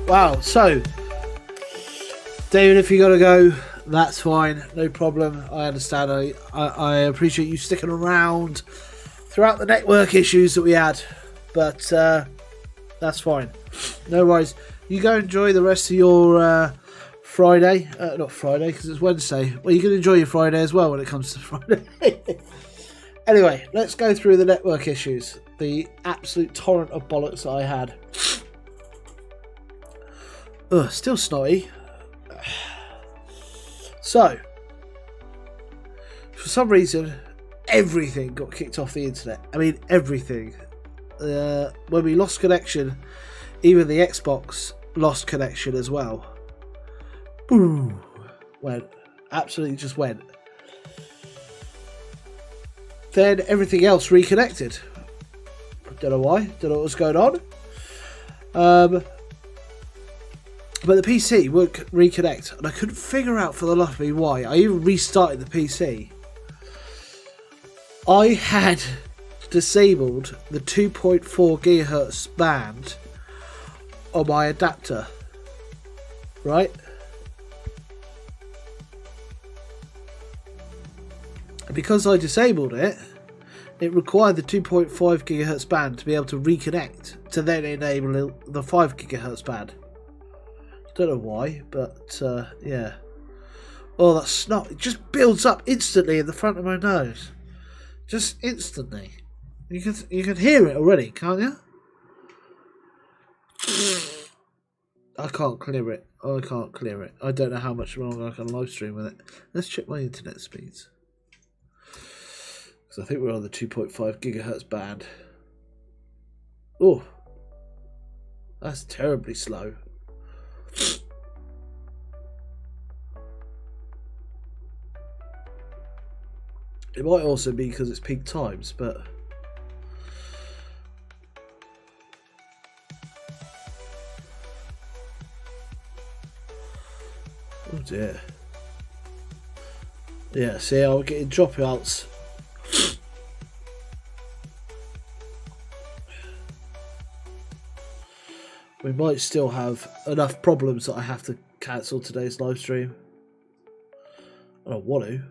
Wow, so David, if you gotta go, that's fine, no problem. I understand. I appreciate you sticking around throughout the network issues that we had, but that's fine. No worries. You go enjoy the rest of your Friday. Not Friday, because it's Wednesday. Well, you can enjoy your Friday as well when it comes to Friday. Anyway, let's go through the network issues. The absolute torrent of bollocks that I had. Ugh, still snotty. So, for some reason, everything got kicked off the internet. I mean, everything. When we lost connection, even the Xbox lost connection as well. Boom. Went. Absolutely just went. Then everything else reconnected. Don't know why. Don't know what was going on. But the PC would reconnect, and I couldn't figure out for the life of me why. I even restarted the PC. I had disabled the 2.4 GHz band on my adapter right? And because I disabled it, it required the 2.5 gigahertz band to be able to reconnect to then enable the 5 gigahertz band. Don't know why, but yeah. Oh, that snot! It just builds up instantly in the front of my nose, just instantly. You can hear it already, can't you? I can't clear it. I can't clear it. I don't know how much longer I can live stream with it. Let's check my internet speeds. Because I think we're on the 2.5 gigahertz band. Oh, that's terribly slow. It might also be because it's peak times, but oh dear. Yeah, see, I'm getting dropouts. We might still have enough problems that I have to cancel today's live stream. I don't want to.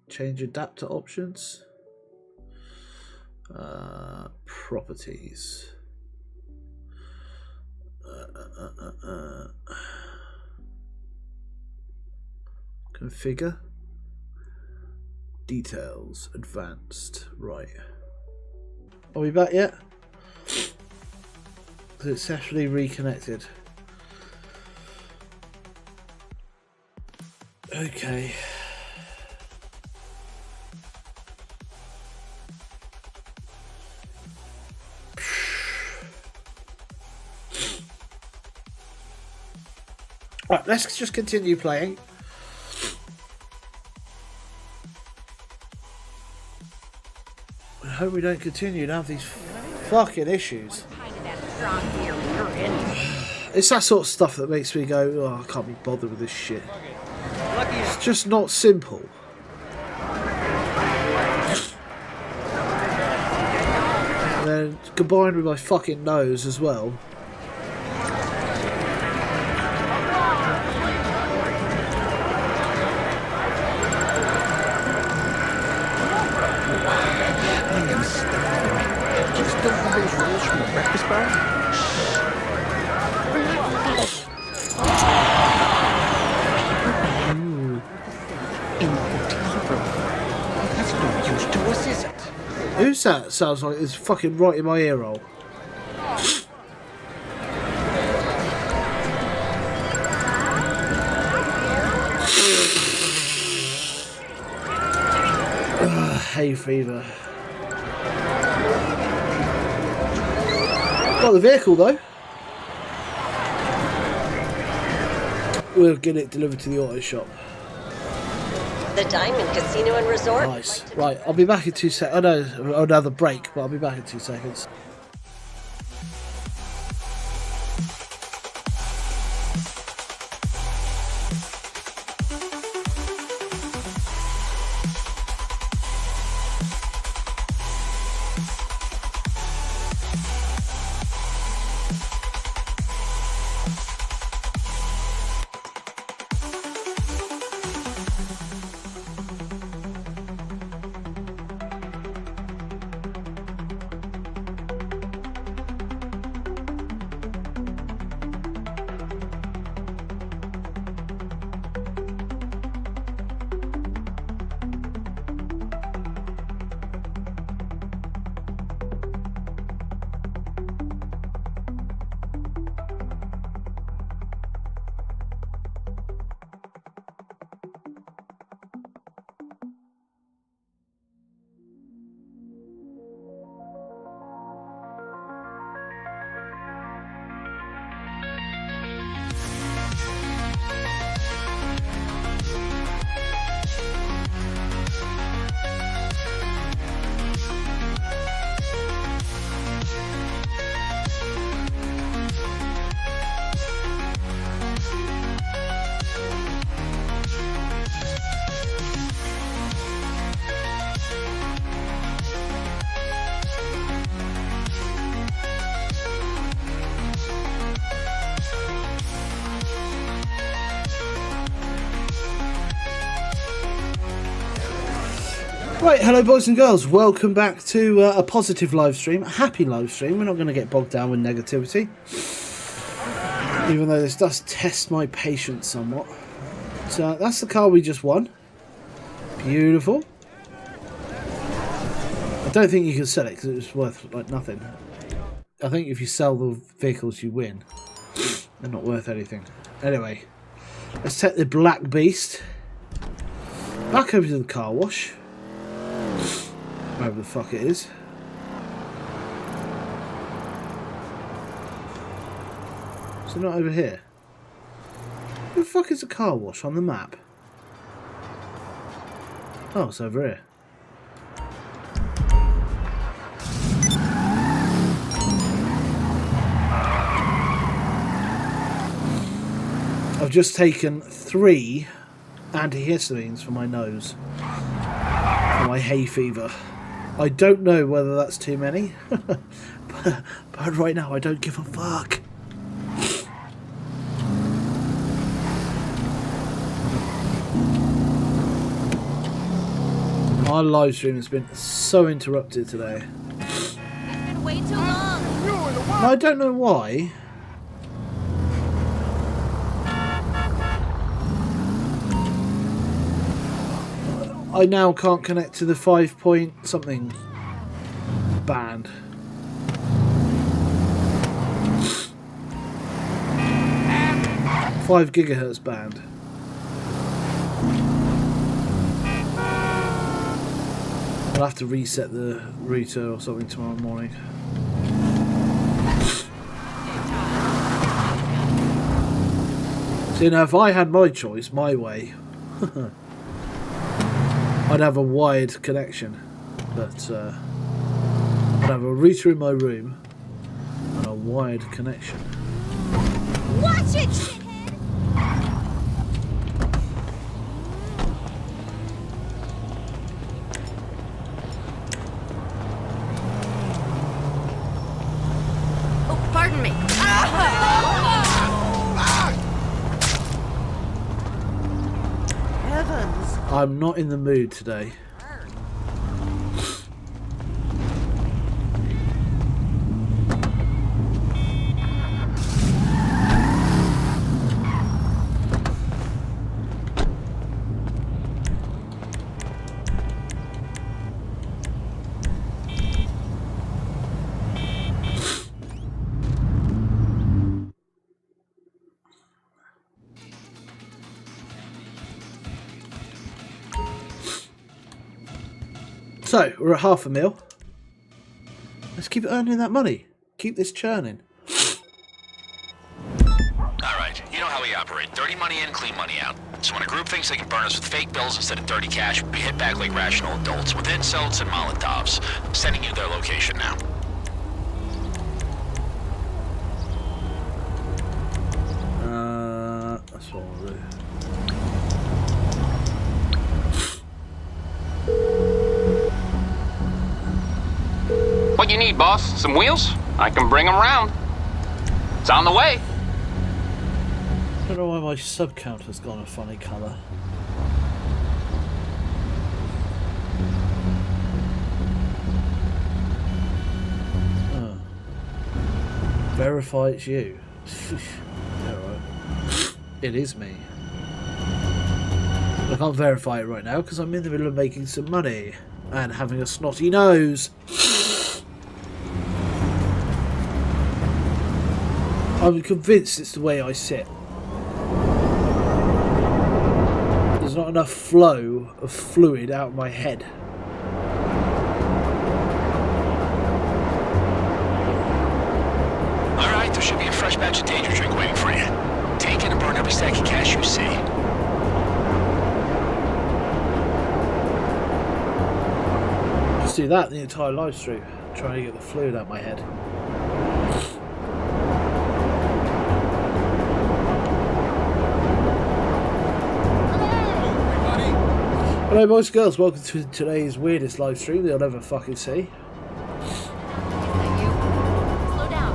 Change adapter options. Properties. Configure. Details. Advanced. Right. Are we back yet? Successfully reconnected. Okay. Right, let's just continue playing. I hope we don't continue to have these fucking issues. It's that sort of stuff that makes me go, oh, I can't be bothered with this shit. It's just not simple. And then combined with my fucking nose as well. Who's that? Sounds like it's fucking right in my ear hole. Hay fever. Got the vehicle though. We'll get it delivered to the auto shop. The Diamond Casino and Resort. Nice. Right, I'll be back in 2 seconds. I know another break, but I'll be back in 2 seconds. Right, hello boys and girls, welcome back to a positive live stream, a happy live stream. We're not going to get bogged down with negativity, even though this does test my patience somewhat. So that's the car we just won. Beautiful. I don't think you can sell it because it was worth like nothing. I think if you sell the vehicles you win, they're not worth anything. Anyway, let's take the Black Beast back over to the car wash. Wherever the fuck it is. Is it not over here? Where the fuck is the car wash on the map? Oh, it's over here. I've just taken 3 antihistamines for my nose. For my hay fever. I don't know whether that's too many, but right now I don't give a fuck. Our live stream has been so interrupted today. It's been way too long. I don't know why. I now can't connect to the 5 point something band. Five gigahertz band. I'll have to reset the router or something tomorrow morning. So, you know, if I had my choice, my way, I'd have a wired connection, but I'd have a router in my room and a wired connection. Watch it, shithead! Oh, pardon me. Heavens! I'm not in the mood today. So, we're at $500,000. Let's keep earning that money. Keep this churning. Alright, you know how we operate. Dirty money in, clean money out. So when a group thinks they can burn us with fake bills instead of dirty cash, we hit back like rational adults with insults and Molotovs. Sending you their location now. That's what I'll do. What you need, boss? Some wheels? I can bring them round. It's on the way. I don't know why my sub counter's gone a funny colour. Oh. Verify it's you. Yeah, right. It is me. I can't verify it right now because I'm in the middle of making some money and having a snotty nose. I'm convinced it's the way I sit. There's not enough flow of fluid out of my head. Alright, there should be a fresh batch of danger drink waiting for you. Take it and burn every stack of cash you see. Just do that the entire live stream. Trying to get the fluid out of my head. Hello boys and girls, welcome to today's weirdest live stream that you'll ever fucking see. Slow down.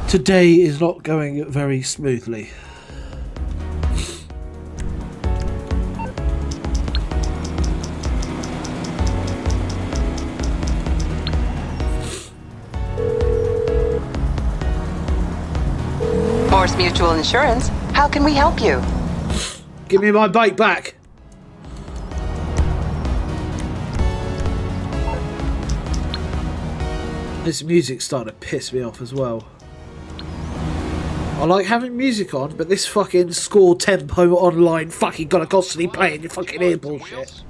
Today is not going very smoothly. Morse Mutual Insurance, how can we help you? Give me my bike back. This music's starting to piss me off as well. I like having music on, but this fucking score tempo online fucking gotta constantly play in your fucking ear bullshit.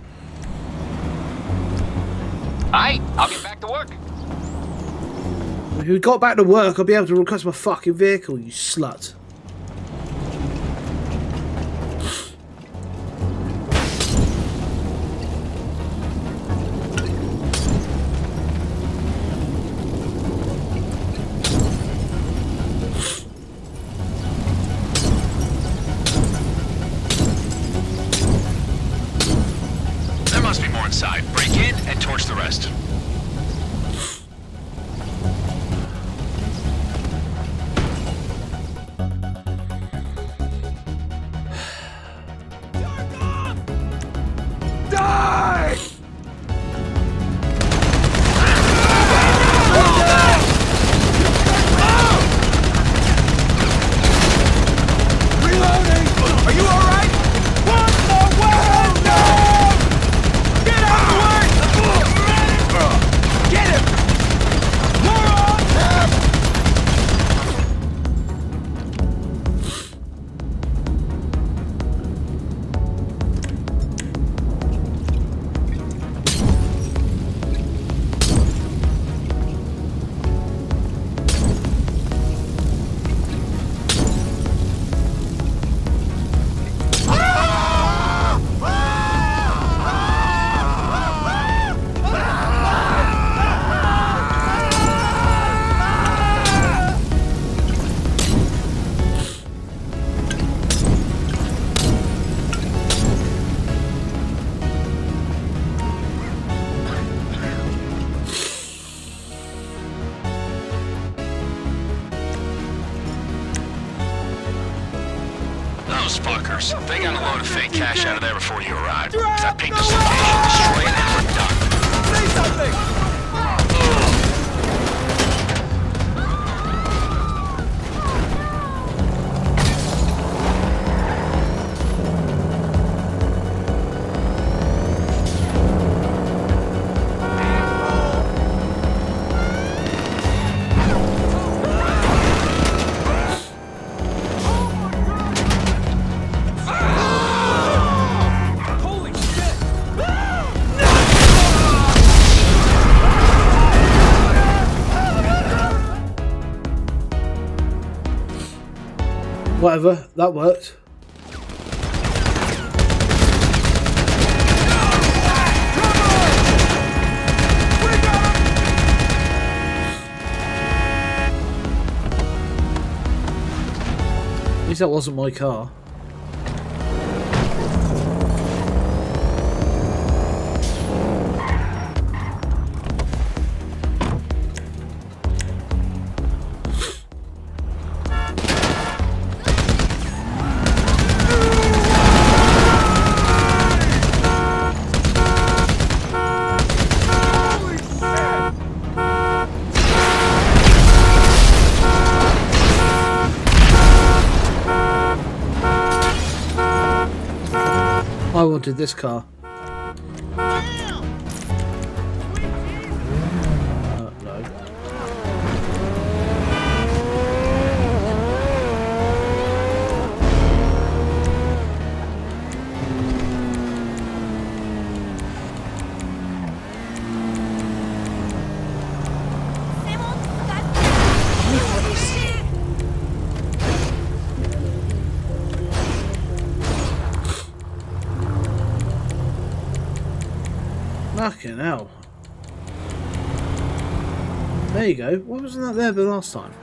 Aight, I'll get back to work. If we got back to work, I'd be able to request my fucking vehicle, you slut. There must be more inside. Break in and torch the rest. Die! Reloading! Are you alright? What the world? No! Get out of the way! Get him! Moron! Those fuckers. They got a load of fake cash out of there before you arrived. If I ping this location, destroy it, and we're done. Say something! Holy shit! Whatever, that worked. At least that wasn't my car. I wanted this car. No. Fucking hell. There you go. Why wasn't that there the last time?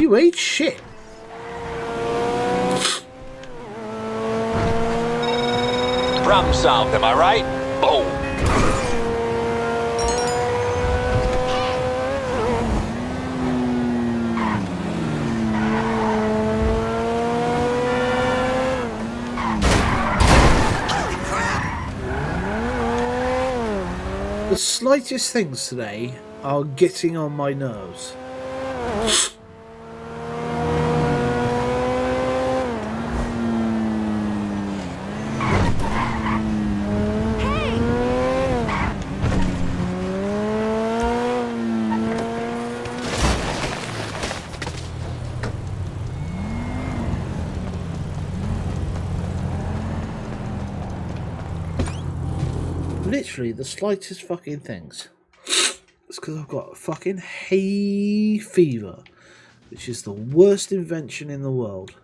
You ate shit. Problem solved, am I right? Boom. The slightest things today are getting on my nerves. Literally the slightest fucking things. It's because I've got fucking hay fever, which is the worst invention in the world.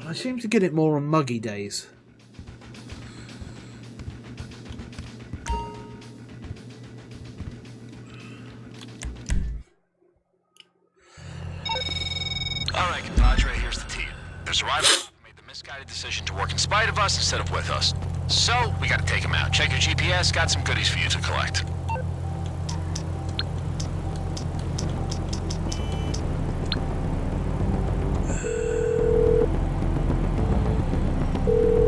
I seem to get it more on muggy days. Alright, compadre, here's the team. Their survivors made the misguided decision to work in spite of us instead of with us. So, we gotta take them out. Check your GPS, got some goodies for you to collect.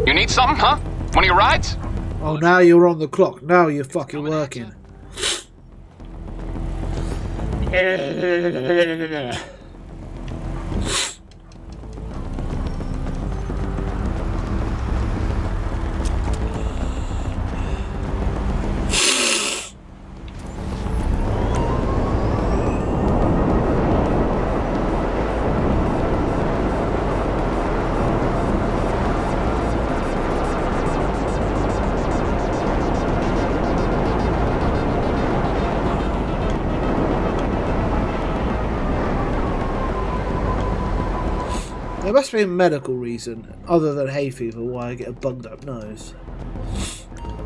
You need something, huh? One of your rides? Oh, now you're on the clock. Now you're fucking working. There must be a medical reason, other than hay fever, why I get a bunged up nose.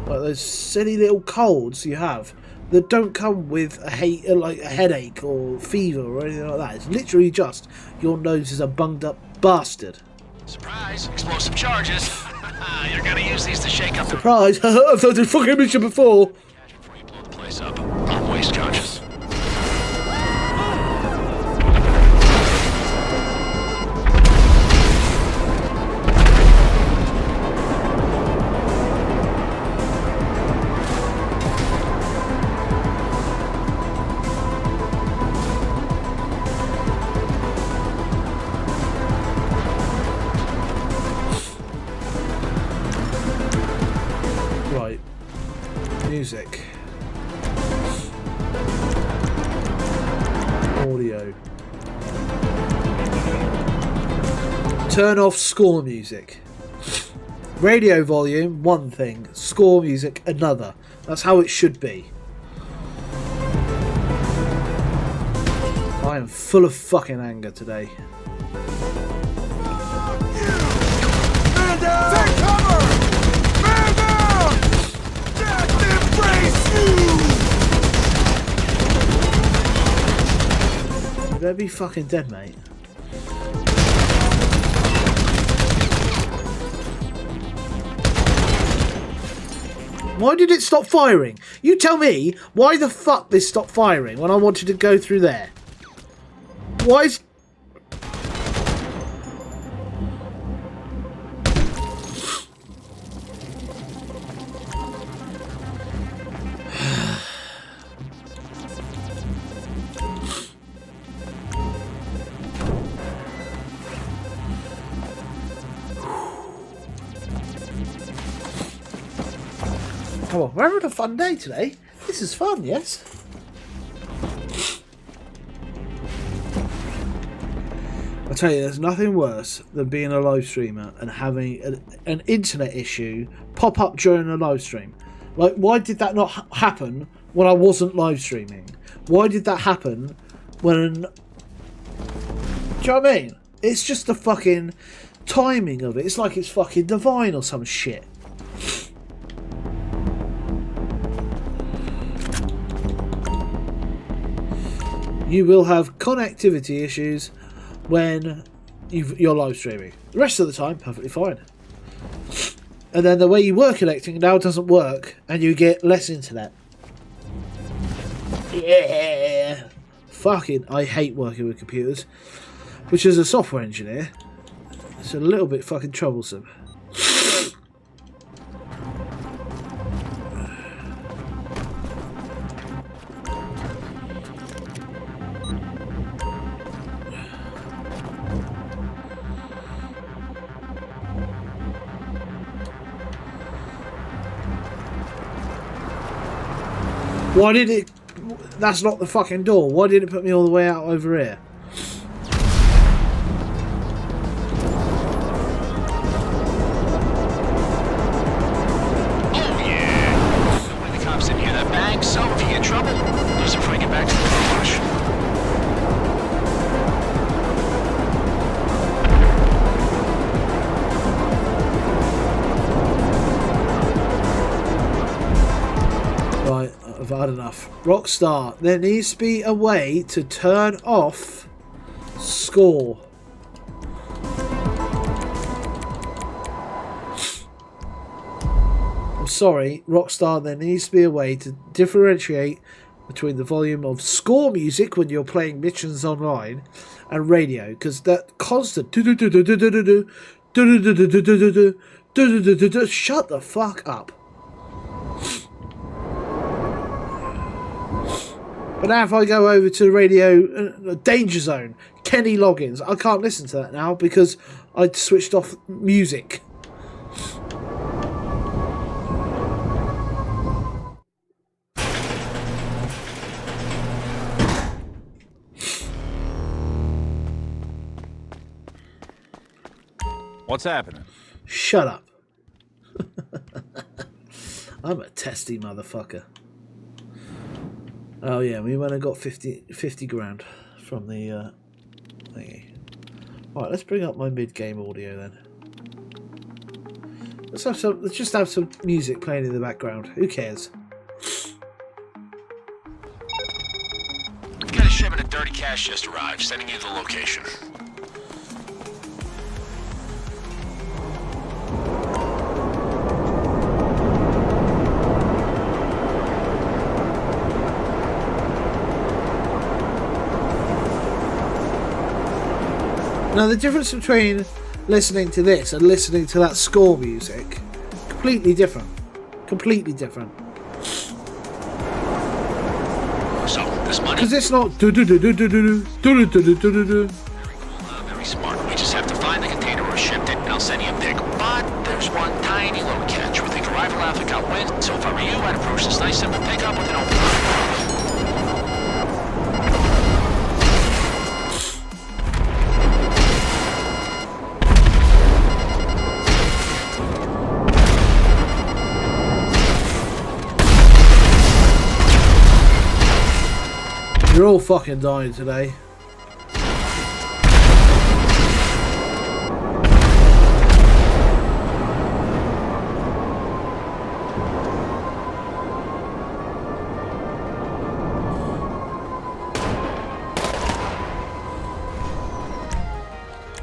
Like those silly little colds you have that don't come with a headache or fever or anything like that. It's literally just your nose is a bunged up bastard. Surprise! Explosive charges! You're gonna use these to shake up Surprise! I've done this fucking mission before! before you blow the place up. I'm waste conscious. Right. Music. Audio. Turn off score music. Radio volume, one thing. Score music, another. That's how it should be. I am full of fucking anger today. Man down! Take cover! Man down! Death embrace you! You better be fucking dead, mate. Why did it stop firing? You tell me why the fuck this stopped firing when I wanted to go through there. Why is... Come on, we're having a fun day today. This is fun, yes? I tell you, there's nothing worse than being a live streamer and having an internet issue pop up during a live stream. Like, why did that not happen when I wasn't live streaming? Why did that happen when... Do you know what I mean? It's just the fucking timing of it. It's like it's fucking divine or some shit. you will have connectivity issues when you're live streaming. The rest of the time, perfectly fine. And then the way you were connecting now doesn't work, and you get less internet. Yeah. Fucking, I hate working with computers. Which, as a software engineer, it's a little bit fucking troublesome. Why did it... That's not the fucking door. Why did it put me all the way out over here? Oh, yeah. No way the cops didn't hear that bang, so if you get in trouble, lose it before you get back to the garage. Right, I've had enough. Rockstar, there needs to be a way to turn off score. I'm sorry, Rockstar, there needs to be a way to differentiate between the volume of score music when you're playing missions online and radio, because that constant shut the fuck up. But now if I go over to radio, Danger Zone, Kenny Loggins, I can't listen to that now because I switched off music. What's happening? Shut up. I'm a testy motherfucker. Oh yeah, we went and got 50 grand from the thingy. Right, let's bring up my mid-game audio then. Let's just have some music playing in the background. Who cares? Got a shipment of dirty cash just arrived, sending you the location. Now the difference between listening to this and listening to that score music, completely different. Completely different. So, this money... Because it's not do-do-do-do-do-do, do-do-do-do-do-do. Very smart. We just have to find the container where it shipped it, and I'll send you a pic. But there's one tiny little catch. We think arrival outfit got wind, so if I were you, I'd approach this nice simple pickup with an open door. You're all fucking dying today.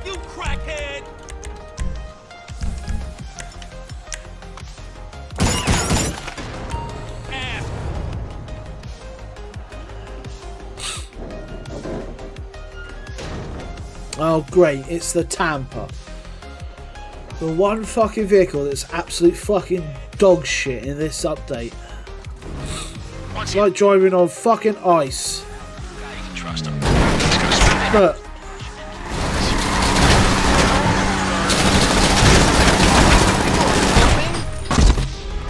You crackhead! Oh great, it's the Tampa. The one fucking vehicle that's absolute fucking dog shit in this update. It's like driving on fucking ice. Trust him. Look.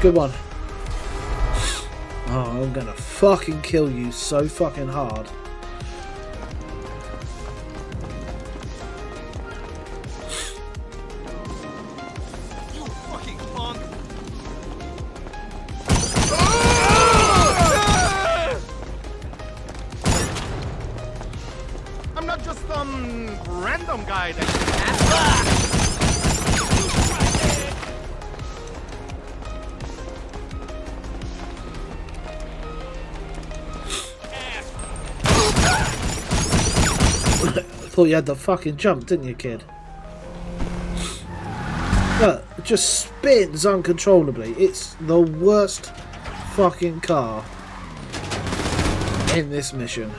Good one. Oh, I'm gonna fucking kill you so fucking hard. I'm not just some random guy that Thought you had the fucking jump, didn't you, kid? Look, it just spins uncontrollably. It's the worst fucking car in this mission.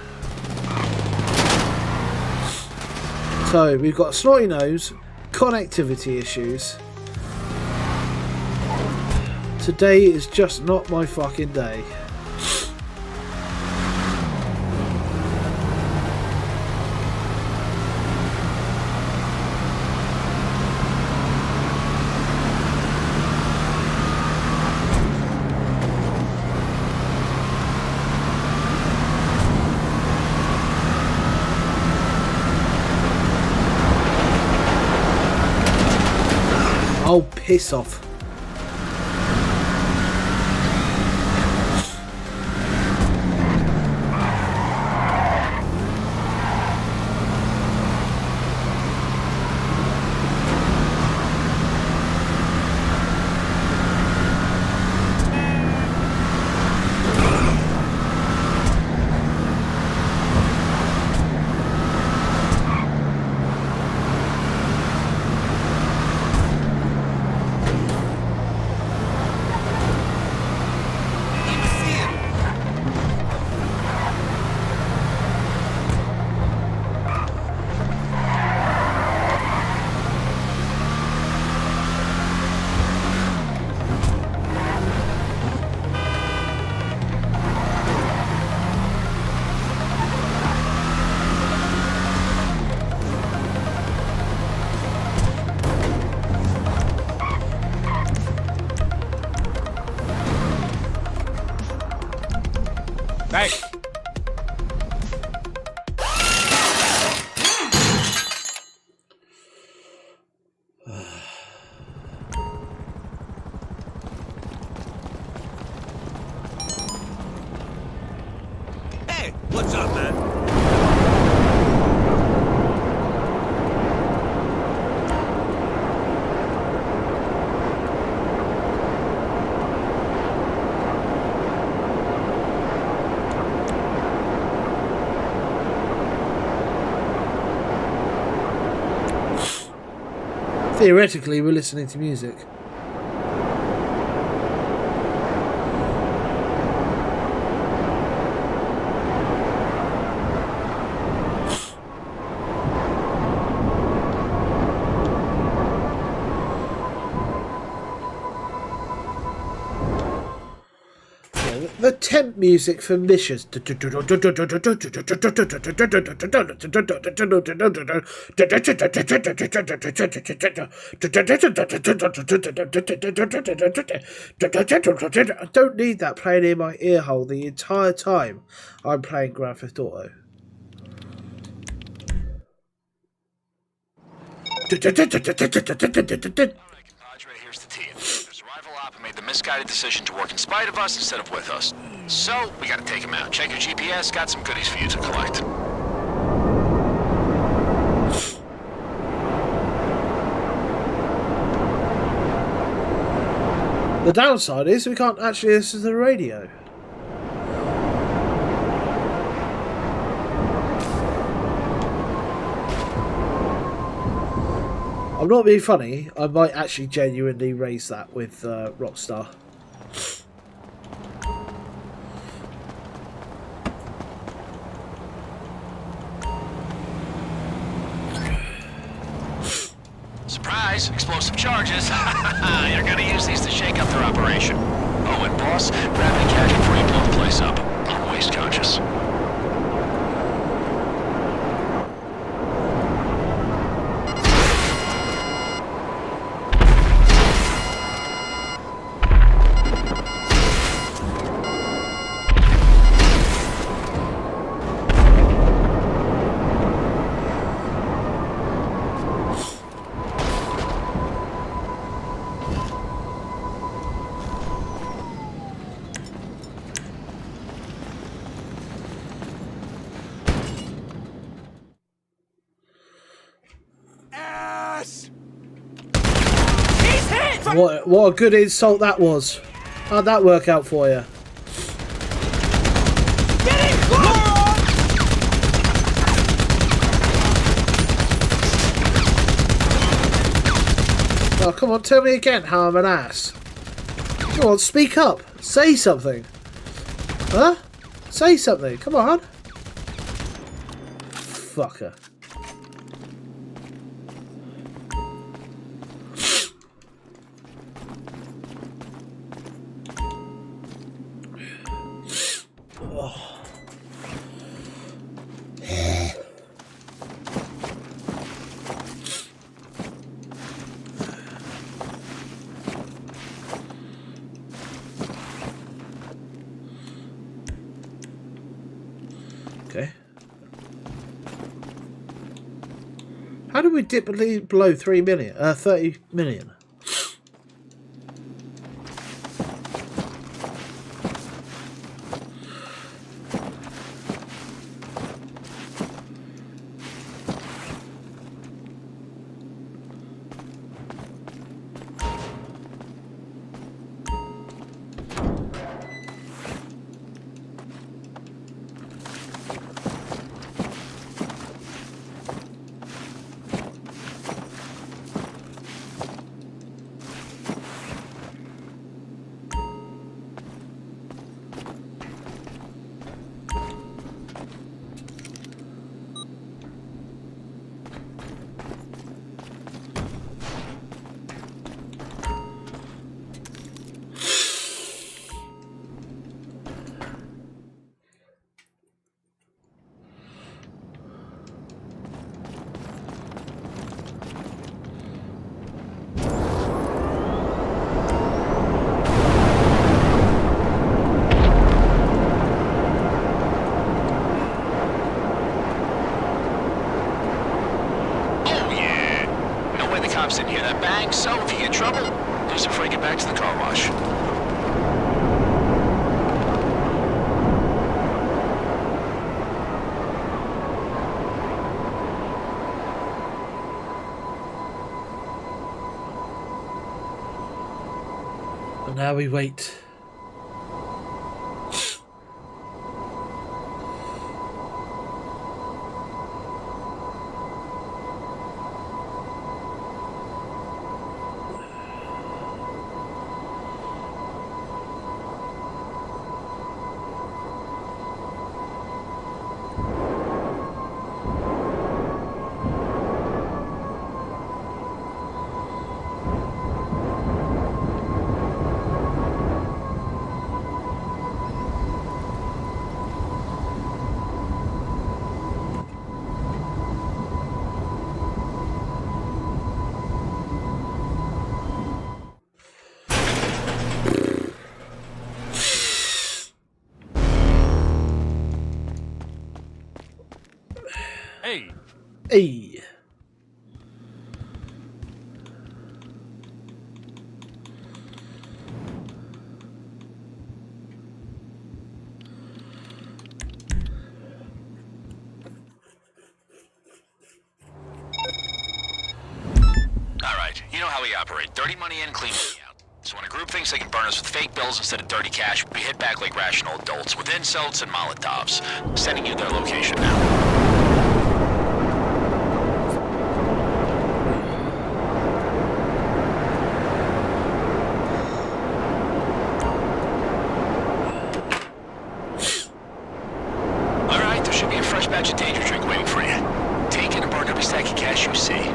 So, we've got a snotty nose, connectivity issues. Today is just not my fucking day. Oh, piss off. Thanks. Hey, what's up, man? Theoretically, we're listening to music. The temp music for missions. I don't need that playing in my ear hole the entire time I'm playing Grand Theft Auto. Here's the team. The survival op made the misguided decision to work in spite of us instead of with us. So, we gotta take him out. Check your GPS, got some goodies for you to collect. The downside is we can't actually listen to the radio. I'm not being funny, I might actually genuinely raise that with Rockstar. Surprise! Explosive charges! You're gonna use these to shake up their operation. Oh, and boss, grab the cash before you blow the place up. I'm waste conscious. What a good insult that was. How'd that work out for you? Oh, come on, tell me again how I'm an ass. Come on, speak up. Say something. Huh? Say something. Come on. Fucker. Okay. How do we dip below 3 million? 30 million. Cops didn't hear that bang, so if you get in trouble, lose it before you get back to the car wash. And now we wait. Hey. Hey. Alright, you know how we operate. Dirty money in, clean money out. So when a group thinks they can burn us with fake bills instead of dirty cash, we hit back like rational adults with insults and Molotovs. Sending you their location now. Alright, there should be a fresh batch of danger drink waiting for you. Take it and burn every stack of cash you see.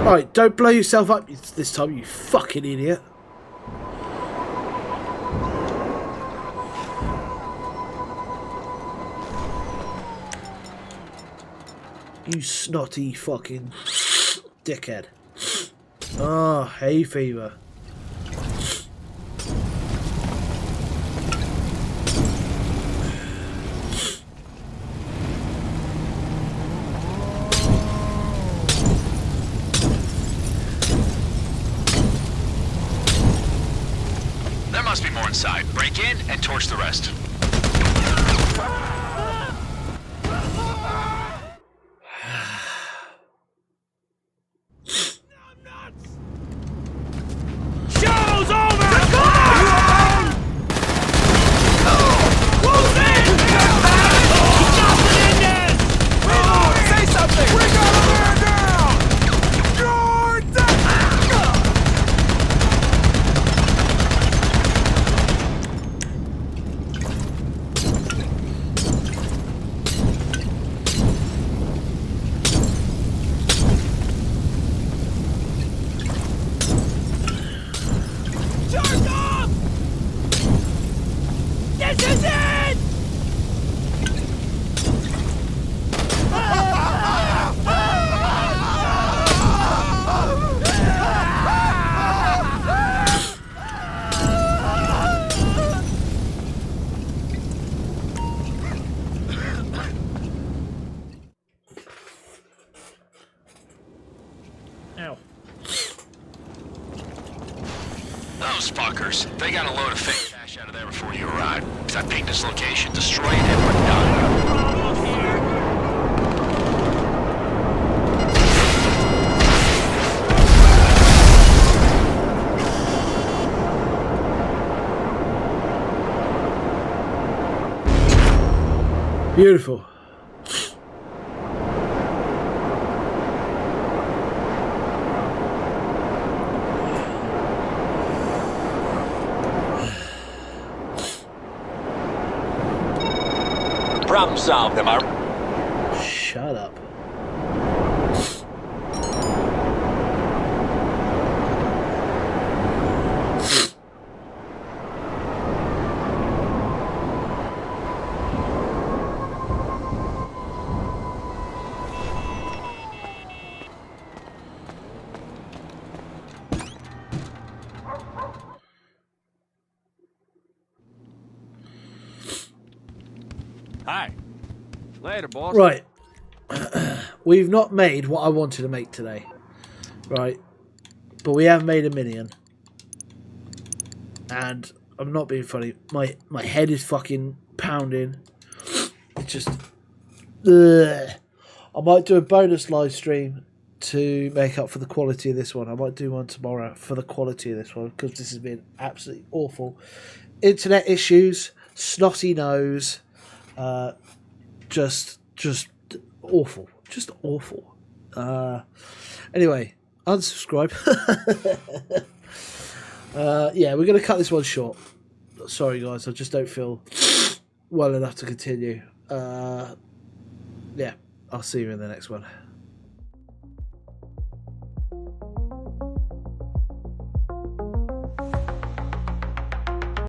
Right, don't blow yourself up this time, you fucking idiot. You snotty fucking dickhead. Oh, hay fever. There must be more inside. Break in and torch the rest. Show's over! Who's in? Nothing in there! Say something! We got a man down! You're dead! Jerk off! This is it! Ow. Those fuckers. They got a load of fake cash out of there before you arrived. I pinged this location, destroy it, and we're done. Beautiful. Problem solved, am I? Shut up. Hi. Later, boss. Right. We've not made what I wanted to make today. Right. But we have made a minion. And I'm not being funny. My head is fucking pounding. It's just... Ugh. I might do a bonus live stream to make up for the quality of this one. I might do one tomorrow for the quality of this one, because this has been absolutely awful. Internet issues, snotty nose, just awful. Just awful. Anyway, unsubscribe. Yeah, we're going to cut this one short. Sorry, guys. I just don't feel well enough to continue. Yeah, I'll see you in the next one.